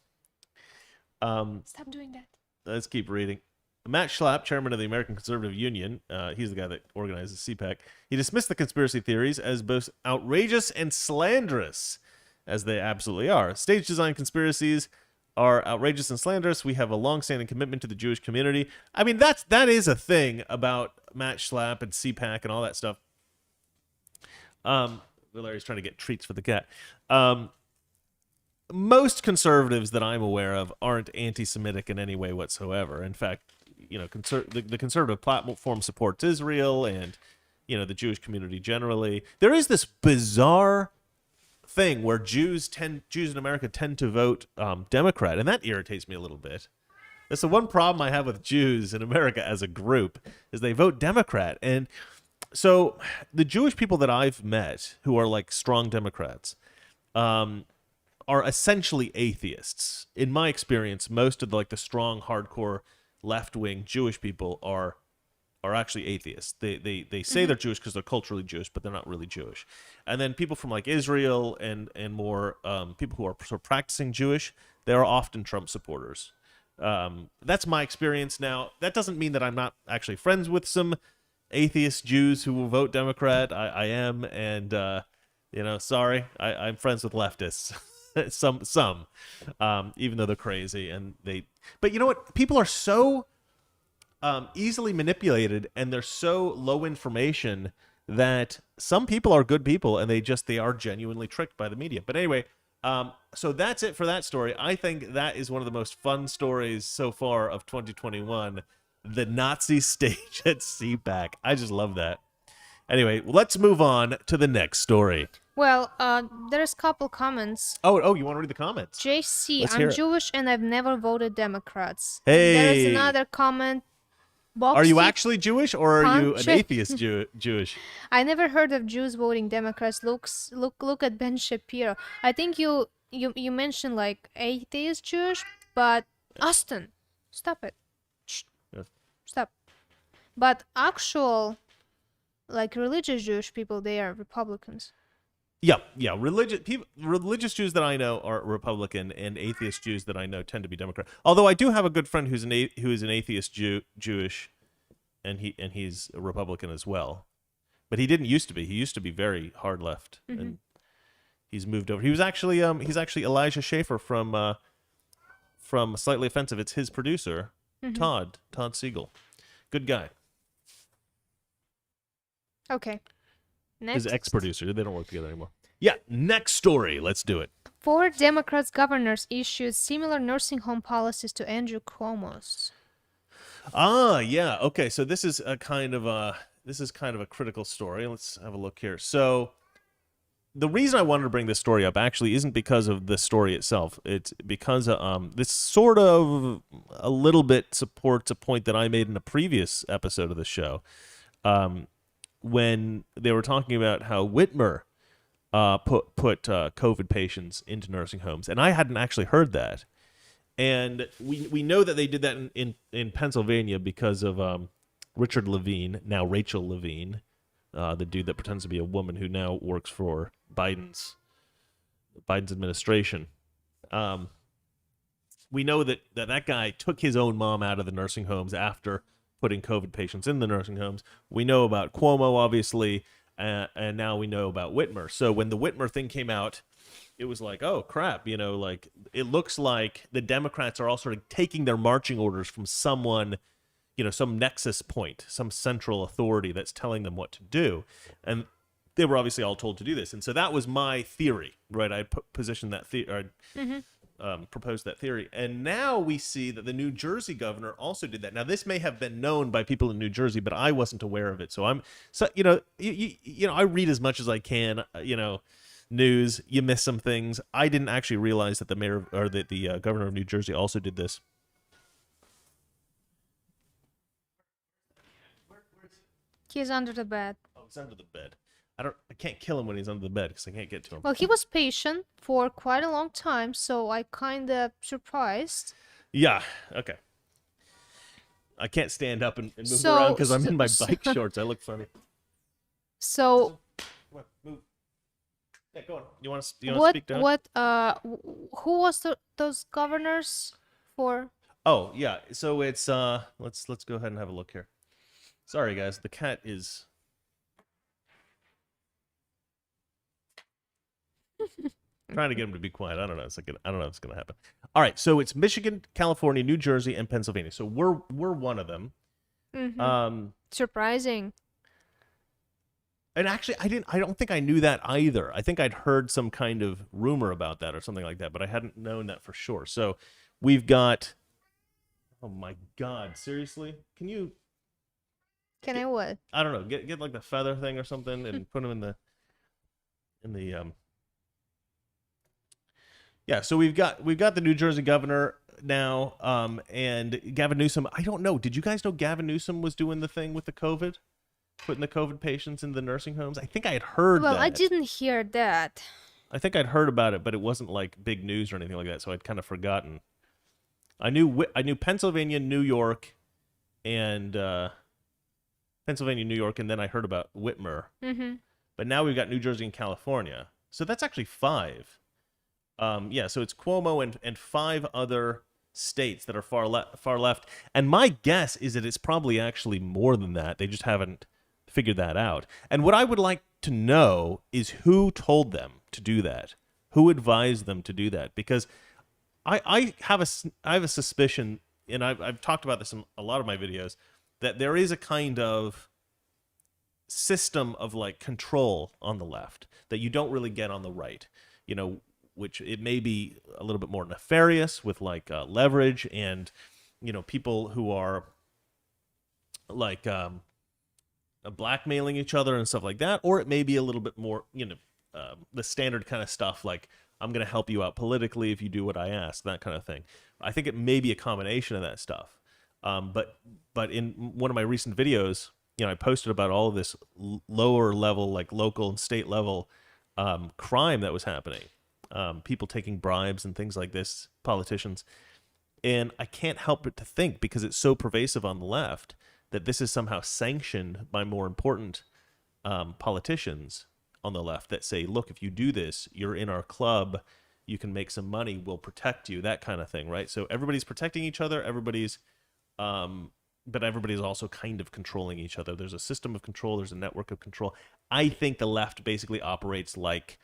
stop doing that. Let's keep reading. Matt Schlapp, chairman of the American Conservative Union, he's the guy that organizes CPAC. He dismissed the conspiracy theories as both outrageous and slanderous, as they absolutely are. Stage design conspiracies are outrageous and slanderous. We have a long-standing commitment to the Jewish community. I mean, that is a thing about Matt Schlapp and CPAC and all that stuff. Larry's trying to get treats for the cat. Most conservatives that I'm aware of aren't anti-Semitic in any way whatsoever. In fact, the conservative platform supports Israel and, the Jewish community generally. There is this bizarre thing where Jews in America tend to vote Democrat, and that irritates me a little bit. That's the one problem I have with Jews in America as a group, is they vote Democrat. And so the Jewish people that I've met who are like strong Democrats are essentially atheists. In my experience, most of the strong, hardcore, left-wing Jewish people are actually atheists. They say they're Jewish because they're culturally Jewish, but they're not really Jewish. And then people from like Israel and more people who are sort of practicing Jewish, they are often Trump supporters. That's my experience. Now, that doesn't mean that I'm not actually friends with some atheist Jews who will vote Democrat. I am, and sorry, I'm friends with leftists. some, even though they're crazy but you know what? People are so easily manipulated, and they're so low information that some people are good people, and they are genuinely tricked by the media. But anyway, so that's it for that story. I think that is one of the most fun stories so far of 2021. The Nazi stage at CPAC. I just love that. Anyway, let's move on to the next story. Well, there's a couple comments. Oh, you want to read the comments? JC, Let's hear I'm it. Jewish and I've never voted Democrats. Hey. There's another comment. Are you Boxy, actually Jewish, or are you an Punch. atheist Jewish? I never heard of Jews voting Democrats. Look at Ben Shapiro. I think you mentioned like atheist Jewish, but Austin, stop it. Shh. Yeah. Stop. But actual like religious Jewish people, they are Republicans. Yeah. Religious Jews that I know are Republican, and atheist Jews that I know tend to be Democrat. Although I do have a good friend who is an atheist Jewish, and he's a Republican as well. But he didn't used to be. He used to be very hard left, and he's moved over. He was actually he's actually Elijah Schaefer from Slightly Offensive. It's his producer, Todd Siegel. Good guy. Okay. His Next. ex-producer. They don't work together anymore. Yeah, next story. Let's do it. 4 Democrats governors issued similar nursing home policies to Andrew Cuomo's. Yeah. Okay, so this is kind of a critical story. Let's have a look here. So the reason I wanted to bring this story up actually isn't because of the story itself. It's because this sort of a little bit supports a point that I made in a previous episode of the show, when they were talking about how Whitmer put COVID patients into nursing homes, and I hadn't actually heard that. And we know that they did that in Pennsylvania because of Richard Levine, now Rachel Levine, the dude that pretends to be a woman who now works for Biden's administration. We know that guy took his own mom out of the nursing homes after putting COVID patients in the nursing homes. We know about Cuomo, obviously, and now we know about Whitmer. So when the Whitmer thing came out, it was like, oh, crap, like it looks like the Democrats are all sort of taking their marching orders from someone, some nexus point, some central authority that's telling them what to do. And they were obviously all told to do this. And so that was my theory, right? I positioned that proposed that theory. And now we see that the New Jersey governor also did that. Now, this may have been known by people in New Jersey, but I wasn't aware of it. So I read as much as I can, news, you miss some things. I didn't actually realize that the mayor or that the governor of New Jersey also did this. He's under the bed. Oh, he's under the bed. I can't kill him when he's under the bed because I can't get to him. Well, he was patient for quite a long time, so I kind of surprised. Yeah, okay. I can't stand up and move around because I'm in my bike shorts. I look funny. So come on, move. Yeah, go on. You want to speak down? Who was those governors for? Oh, yeah. So it's let's go ahead and have a look here. Sorry guys, the cat is trying to get him to be quiet. I don't know. I don't know if it's going to happen. All right, so it's Michigan, California, New Jersey, and Pennsylvania. So we're one of them. Mm-hmm. Surprising. And actually, I don't think I knew that either. I think I'd heard some kind of rumor about that or something like that, but I hadn't known that for sure. So we've got. Oh my God! Seriously? Can I what? I don't know. Get like the feather thing or something and put them in the. Yeah, so we've got the New Jersey governor now, and Gavin Newsom. I don't know. Did you guys know Gavin Newsom was doing the thing with the COVID, putting the COVID patients in the nursing homes? I think I had heard. Well, that. I didn't hear that. I think I'd heard about it, but it wasn't like big news or anything like that, so I'd kind of forgotten. I knew Pennsylvania, New York, and and then I heard about Whitmer. Mm-hmm. But now we've got New Jersey and California, so that's actually 5. So it's Cuomo and 5 other states that are far left. And my guess is that it's probably actually more than that. They just haven't figured that out. And what I would like to know is who told them to do that, who advised them to do that, because I have a suspicion, and I've talked about this in a lot of my videos, that there is a kind of system of like control on the left that you don't really get on the right, which it may be a little bit more nefarious with like leverage and, people who are like blackmailing each other and stuff like that. Or it may be a little bit more, the standard kind of stuff like, I'm going to help you out politically if you do what I ask, that kind of thing. I think it may be a combination of that stuff. But in one of my recent videos, I posted about all of this lower level, like local and state level crime that was happening. People taking bribes and things like this, politicians. And I can't help but to think, because it's so pervasive on the left, that this is somehow sanctioned by more important politicians on the left that say, look, if you do this, you're in our club, you can make some money, we'll protect you, that kind of thing, right? So everybody's protecting each other, but everybody's also kind of controlling each other. There's a system of control, there's a network of control. I think the left basically operates like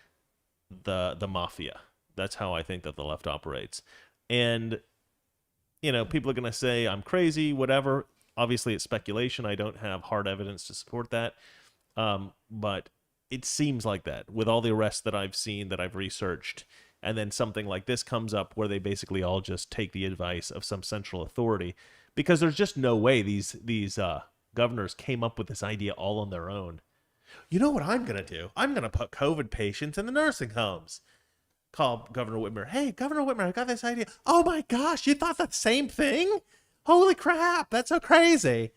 the mafia. That's how I think that the left operates. And people are going to say I'm crazy, whatever. obviously it's speculation. I don't have hard evidence to support that. But it seems like that with all the arrests that I've seen, that I've researched, and then something like this comes up where they basically all just take the advice of some central authority, because there's just no way these governors came up with this idea all on their own. You know what I'm going to do? I'm going to put COVID patients in the nursing homes. Call Governor Whitmer. Hey, Governor Whitmer, I got this idea. Oh my gosh, you thought the same thing? Holy crap, that's so crazy.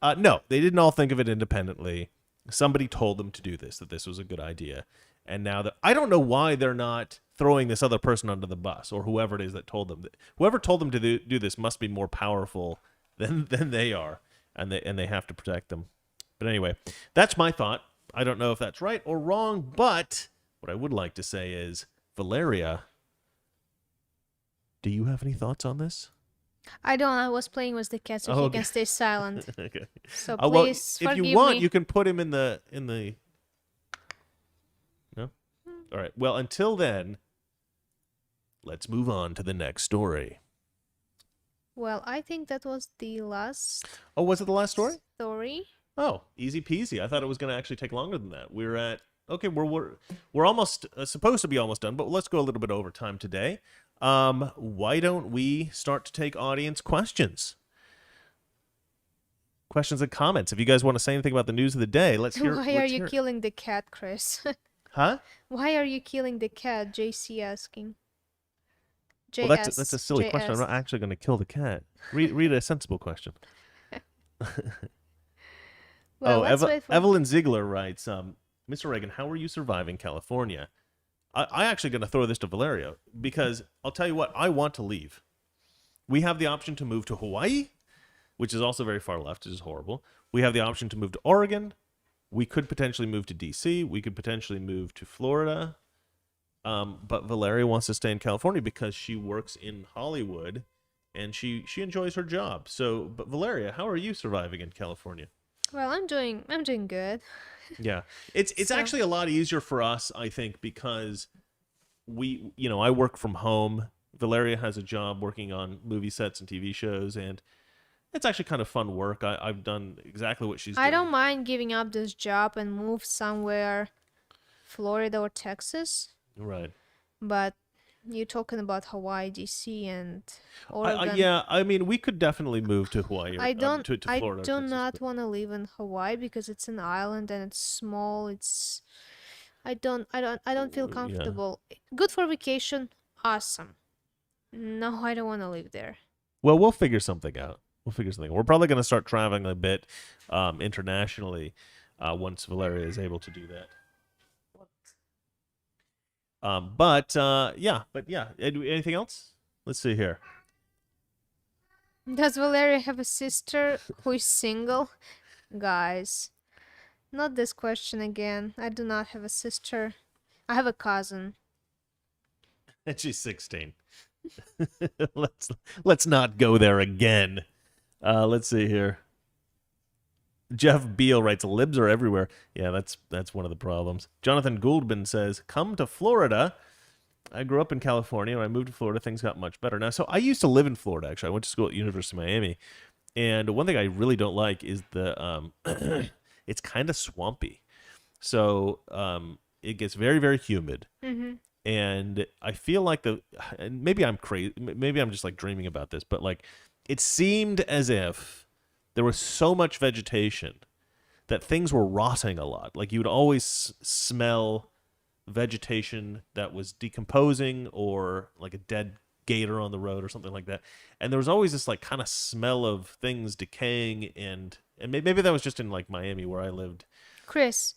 No, they didn't all think of it independently. Somebody told them to do this, that this was a good idea. And now that I don't know why they're not throwing this other person under the bus, or whoever it is that told them. Whoever told them to do this must be more powerful than they are, and they have to protect them. But anyway, that's my thought. I don't know if that's right or wrong, but what I would like to say is, Valeria, do you have any thoughts on this? I don't. I was playing with the cat, so he okay. can stay silent. Okay. So Well, please if forgive you want, me. you can put him in the. No. All right. Well, until then, let's move on to the next story. Well, I think that was the last Oh, was it the last story? story. Oh, easy peasy. I thought it was going to actually take longer than that. We're at we're almost supposed to be almost done, but let's go a little bit over time today. Why don't we start to take audience questions? Questions and comments. If you guys want to say anything about the news of the day, let's hear. Why are you killing the cat, Chris? Huh? Why are you killing the cat? JC asking. Well, that's a silly question. I'm not actually going to kill the cat. Read a sensible question. Well, let's wait for... Evelyn Ziegler writes, Mr. Reagan, how are you surviving California? I actually going to throw this to Valeria, because I'll tell you what, I want to leave. We have the option to move to Hawaii, which is also very far left, which is horrible. We have the option to move to Oregon. We could potentially move to D.C. We could potentially move to Florida. But Valeria wants to stay in California because she works in Hollywood and she enjoys her job. So, but Valeria, how are you surviving in California? Well, I'm doing good. Yeah. It's actually a lot easier for us, I think, because I work from home. Valeria has a job working on movie sets and TV shows, and it's actually kind of fun work. I've done exactly what she's doing. I don't mind giving up this job and move somewhere, Florida or Texas. Right. But you're talking about Hawaii, DC, and Oregon. Yeah, I mean, we could definitely move to Hawaii or to Florida. I or do Texas, not want to live in Hawaii because it's an island and it's small. I don't feel comfortable. Yeah. Good for vacation, awesome. No, I don't want to live there. Well, we'll figure something out. We're probably going to start traveling a bit internationally once Valeria is able to do that. But yeah. Anything else? Let's see here. Does Valeria have a sister who is single? Guys, not this question again. I do not have a sister. I have a cousin. And she's 16. Let's not go there again. Let's see here. Jeff Beal writes, libs are everywhere. Yeah, that's one of the problems. Jonathan Gouldman says, come to Florida. I grew up in California. When I moved to Florida, things got much better. Now, so I used to live in Florida, actually. I went to school at University of Miami. And one thing I really don't like is the it's kind of swampy. So it gets very, very humid. Mm-hmm. And I feel like and maybe I'm crazy. Maybe I'm just like dreaming about this. But like it seemed as if there was so much vegetation that things were rotting a lot. Like you would always smell vegetation that was decomposing, or like a dead gator on the road or something like that. And there was always this like kind of smell of things decaying, and maybe that was just in like Miami where I lived. Chris,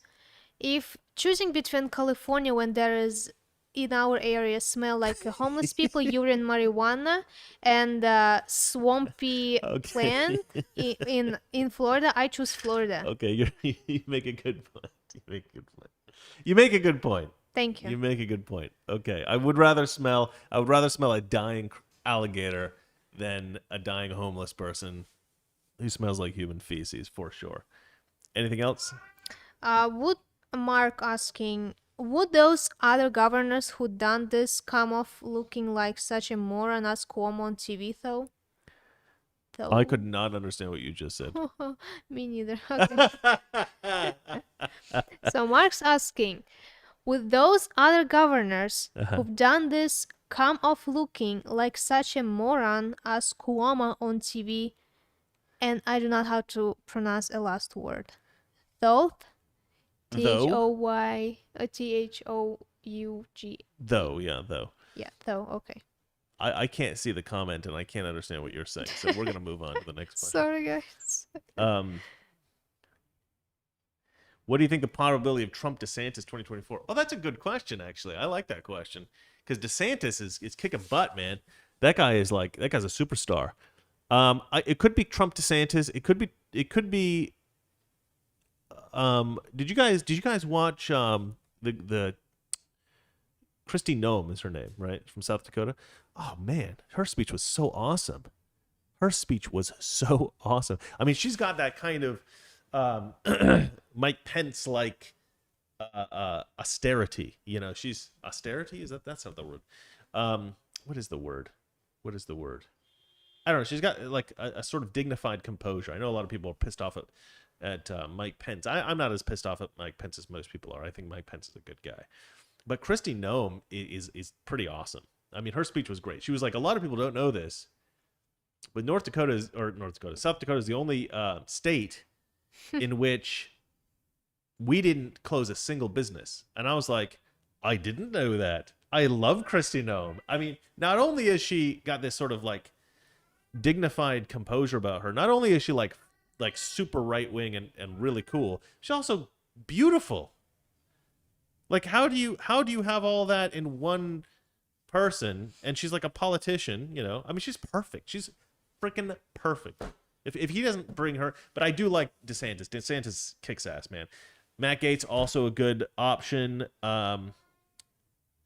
if choosing between California when there is in our area smell like homeless people urine marijuana and swampy plant in Florida, I choose Florida. Okay, you make a good point. You make a good point. Thank you. You make a good point. Okay, I would rather smell a dying alligator than a dying homeless person who smells like human feces, for sure. Anything else? Would Mark asking, would those other governors who done this come off looking like such a moron as Cuomo on TV, though? Though. I could not understand what you just said. Me neither. Okay. So Mark's asking, would those other governors who've done this come off looking like such a moron as Cuomo on TV? And I do not know how to pronounce a last word. Though? Thoy, Thoug. Though, yeah, though. Yeah, though, okay. I can't see the comment and I can't understand what you're saying, so we're gonna move on to the next question. Sorry, guys. What do you think the probability of Trump DeSantis 2024? Oh, that's a good question, actually. I like that question because DeSantis is kicking butt, man. That guy's a superstar. It could be Trump DeSantis. It could be. Did you guys watch the Kristi Noem is her name, right? From South Dakota. Oh man, her speech was so awesome. I mean, she's got that kind of Mike Pence like austerity. You know, she's austerity. That's not the word? What is the word? I don't know. She's got like a sort of dignified composure. I know a lot of people are pissed off at Mike Pence. I'm not as pissed off at Mike Pence as most people are. I think Mike Pence is a good guy. But Kristi Noem is pretty awesome. I mean, her speech was great. She was like, a lot of people don't know this, but South Dakota is the only state in which we didn't close a single business. And I was like, I didn't know that. I love Kristi Noem. I mean, not only has she got this sort of like dignified composure about her, not only is she like super right wing and really cool, she's also beautiful. Like, how do you have all that in one person? And she's like a politician, you know. I mean, she's perfect. She's freaking perfect. If he doesn't bring her, but I do like DeSantis. DeSantis kicks ass, man. Matt Gaetz also a good option.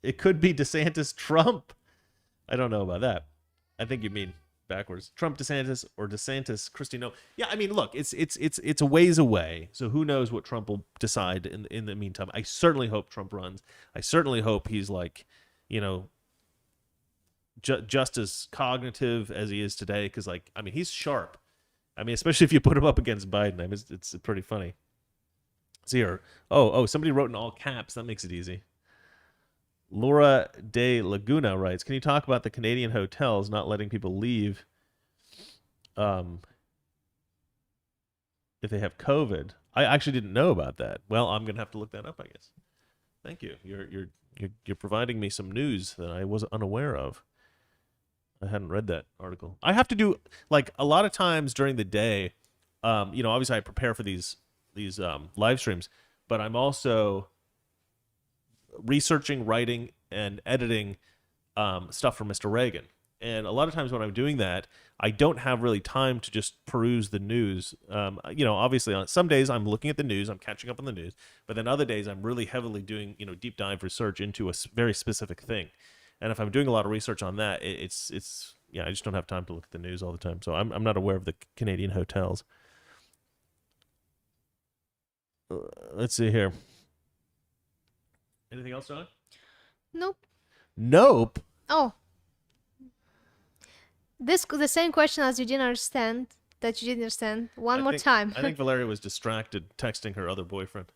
It could be DeSantis Trump. I don't know about that. I think you mean backwards. Trump DeSantis or DeSantis Kristi Noem. Yeah, I mean, look, it's a ways away. So who knows what Trump will decide in the meantime. I certainly hope Trump runs. I certainly hope he's like, you know, just as cognitive as he is today, because like, I mean, he's sharp. I mean, especially if you put him up against Biden. I mean, it's pretty funny. See here. Oh, somebody wrote in all caps. That makes it easy. Laura de Laguna writes, can you talk about the Canadian hotels not letting people leave if they have COVID? I actually didn't know about that. Well, I'm going to have to look that up, I guess. Thank you. You're providing me some news that I was unaware of. I hadn't read that article. I have to do, like, a lot of times during the day, you know, obviously I prepare for these live streams, but I'm also researching, writing, and editing stuff for Mr. Reagan. And a lot of times when I'm doing that, I don't have really time to just peruse the news. You know, obviously on some days I'm looking at the news, I'm catching up on the news, but then other days I'm really heavily doing, you know, deep dive research into a very specific thing. And if I'm doing a lot of research on that, it's I just don't have time to look at the news all the time. So I'm not aware of the Canadian hotels. Let's see here. Anything else, John? Nope. Oh. The same question as you didn't understand. One more time. I think Valeria was distracted texting her other boyfriend.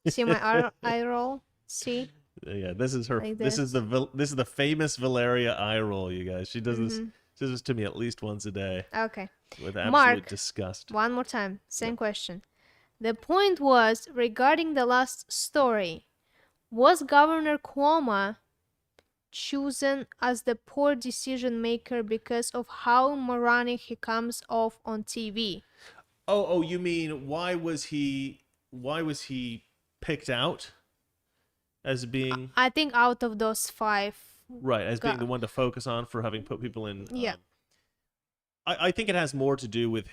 See my eye roll? See? Yeah, this is her. Like this is the famous Valeria eye roll, you guys. She does this. She does this to me at least once a day. Okay. With absolute Mark, disgust. One more time. Same question. The point was regarding the last story. Was Governor Cuomo chosen as the poor decision maker because of how moronic he comes off on TV? Oh, you mean why was he picked out as being? I think out of those 5. Right, as being the one to focus on for having put people in. Yeah. I think it has more to do with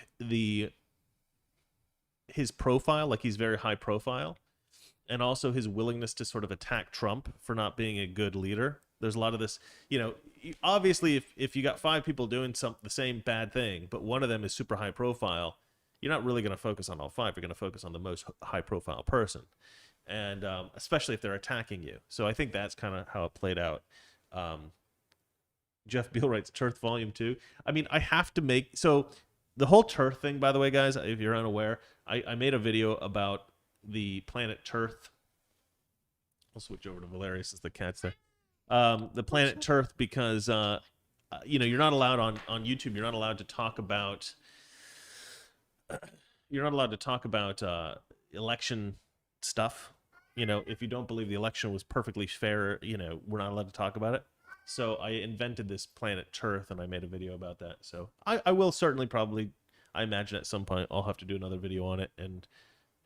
his profile, like he's very high profile, and also his willingness to sort of attack Trump for not being a good leader. There's a lot of this, you know, obviously if you got 5 people doing the same bad thing, but one of them is super high profile, you're not really going to focus on all 5. You're going to focus on the most high profile person. And especially if they're attacking you. So I think that's kind of how it played out. Jeff Beal writes Turth Volume 2. I mean, I have to make... So the whole Turth thing, by the way, guys, if you're unaware, I made a video about the planet Turth. I'll switch over to Valeria since the cat's there. The planet Turth, because, you're not allowed on YouTube, you're not allowed to talk about... You're not allowed to talk about election stuff. If you don't believe the election was perfectly fair, we're not allowed to talk about it. So I invented this planet Turth, and I made a video about that. So I will certainly probably, I imagine at some point, I'll have to do another video on it, and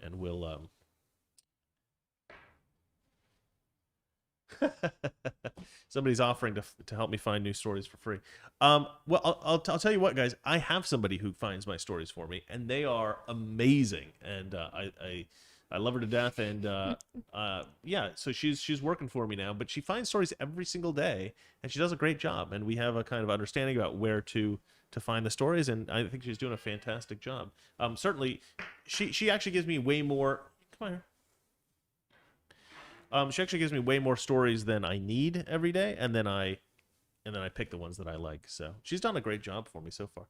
we'll... Somebody's offering to help me find new stories for free. Well, I'll tell you what, guys. I have somebody who finds my stories for me, and they are amazing. And I love her to death. And yeah, so she's working for me now. But she finds stories every single day, and she does a great job. And we have a kind of understanding about where to find the stories, and I think she's doing a fantastic job. Certainly, she actually gives me way more. Come on here. She actually gives me way more stories than I need every day, and then I pick the ones that I like. So she's done a great job for me so far.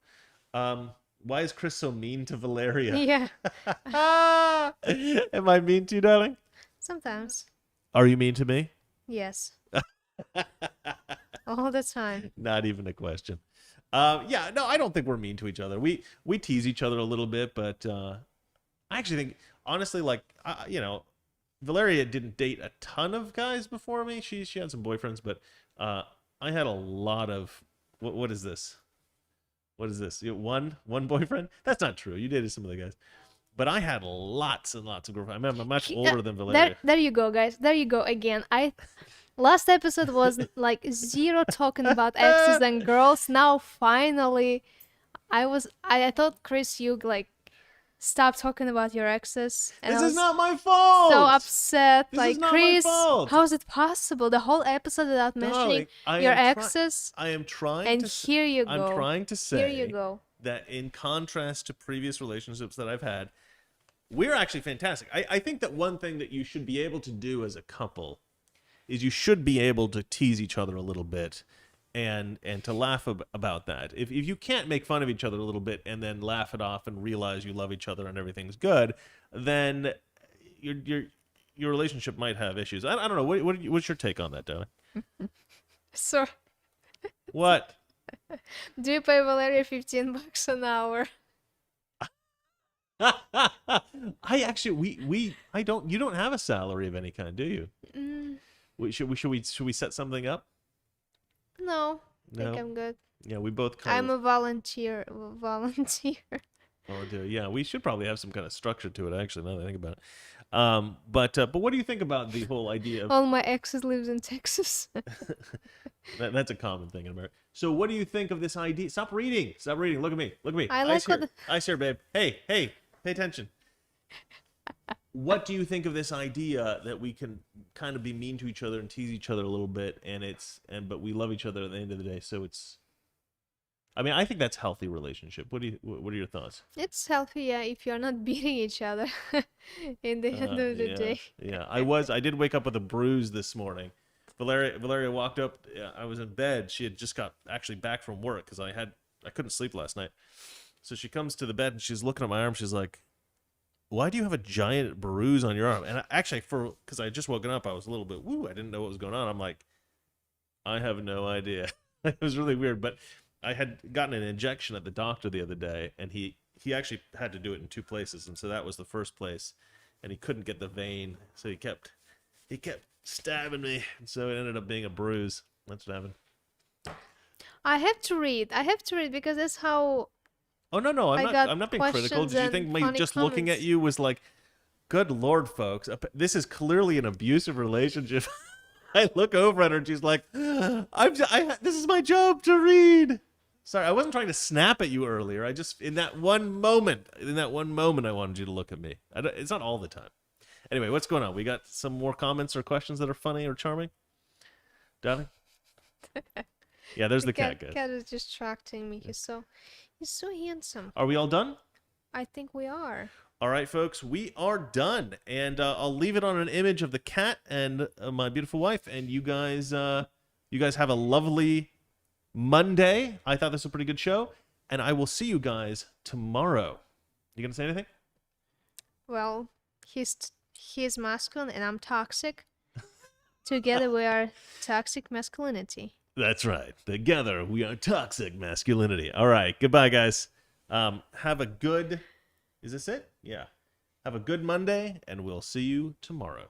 Why is Chris so mean to Valeria? Yeah. Am I mean to you, darling? Sometimes. Are you mean to me? Yes. All the time. Not even a question. Yeah, no, I don't think we're mean to each other. We tease each other a little bit, but I actually think, honestly, like, Valeria didn't date a ton of guys before me. She had some boyfriends, but I had a lot of... What is this? What is this? You have one boyfriend? That's not true. You dated some of the guys. But I had lots and lots of girlfriends. I'm much older than Valeria. There you go, guys. There you go again. Last episode was like zero talking about exes and girls. Now finally, I thought, Chris, you like... Stop talking about your exes. And this is not my fault. So upset. This like, is not Chris, my fault. how is it possible? The whole episode without mentioning your exes. I am trying. And here you go. I'm trying to say. Here you go. That in contrast to previous relationships that I've had, we're actually fantastic. I think that one thing that you should be able to do as a couple is you should be able to tease each other a little bit. And to laugh about that. If you can't make fun of each other a little bit and then laugh it off and realize you love each other and everything's good, then your relationship might have issues. I don't know. What's your take on that, Darling? So, what? do you pay Valeria $15 an hour? I actually I don't. You don't have a salary of any kind, do you? Should we set something up? No, I think I'm good. Yeah, we both I'm a volunteer. Volunteer. Yeah, we should probably have some kind of structure to it, actually, now that I think about it. But what do you think about the whole idea of... All my exes lives in Texas. That's a common thing in America. So what do you think of this idea? Stop reading. Look at me. I like Eyes here, babe. Hey, pay attention. What do you think of this idea that we can kind of be mean to each other and tease each other a little bit, but we love each other at the end of the day? So it's, I mean, I think that's healthy relationship. What are your thoughts? It's healthy, yeah, if you're not beating each other in the end of the day. Yeah, I did wake up with a bruise this morning. Valeria walked up. I was in bed. She had just got actually back from work because I couldn't sleep last night. So she comes to the bed and she's looking at my arm. She's like, "Why do you have a giant bruise on your arm?" And actually, because I had just woken up, I was a little bit, I didn't know what was going on. I'm like, I have no idea. It was really weird. But I had gotten an injection at the doctor the other day, and he actually had to do it in 2 places. And so that was the first place, and he couldn't get the vein. So he kept stabbing me. And so it ended up being a bruise. That's what happened. I have to read because that's how... Oh, no, I'm not being critical. Did you think me just looking at you was like, good Lord, folks, this is clearly an abusive relationship. I look over at her and she's like, this is my job to read. Sorry, I wasn't trying to snap at you earlier. I just, in that one moment, I wanted you to look at me. It's not all the time. Anyway, what's going on? We got some more comments or questions that are funny or charming? Darling? Yeah, there's the cat, guys. The cat is distracting me. He's so handsome. Are we all done? I think we are. All right, folks, we are done. And I'll leave it on an image of the cat and my beautiful wife. And you guys have a lovely Monday. I thought this was a pretty good show, and I will see you guys tomorrow. You gonna say anything? Well, he's masculine and I'm toxic. Together we are toxic masculinity. That's right. Together we are toxic masculinity. All right. Goodbye, guys. Have a good. Is this it? Yeah. Have a good Monday, and we'll see you tomorrow.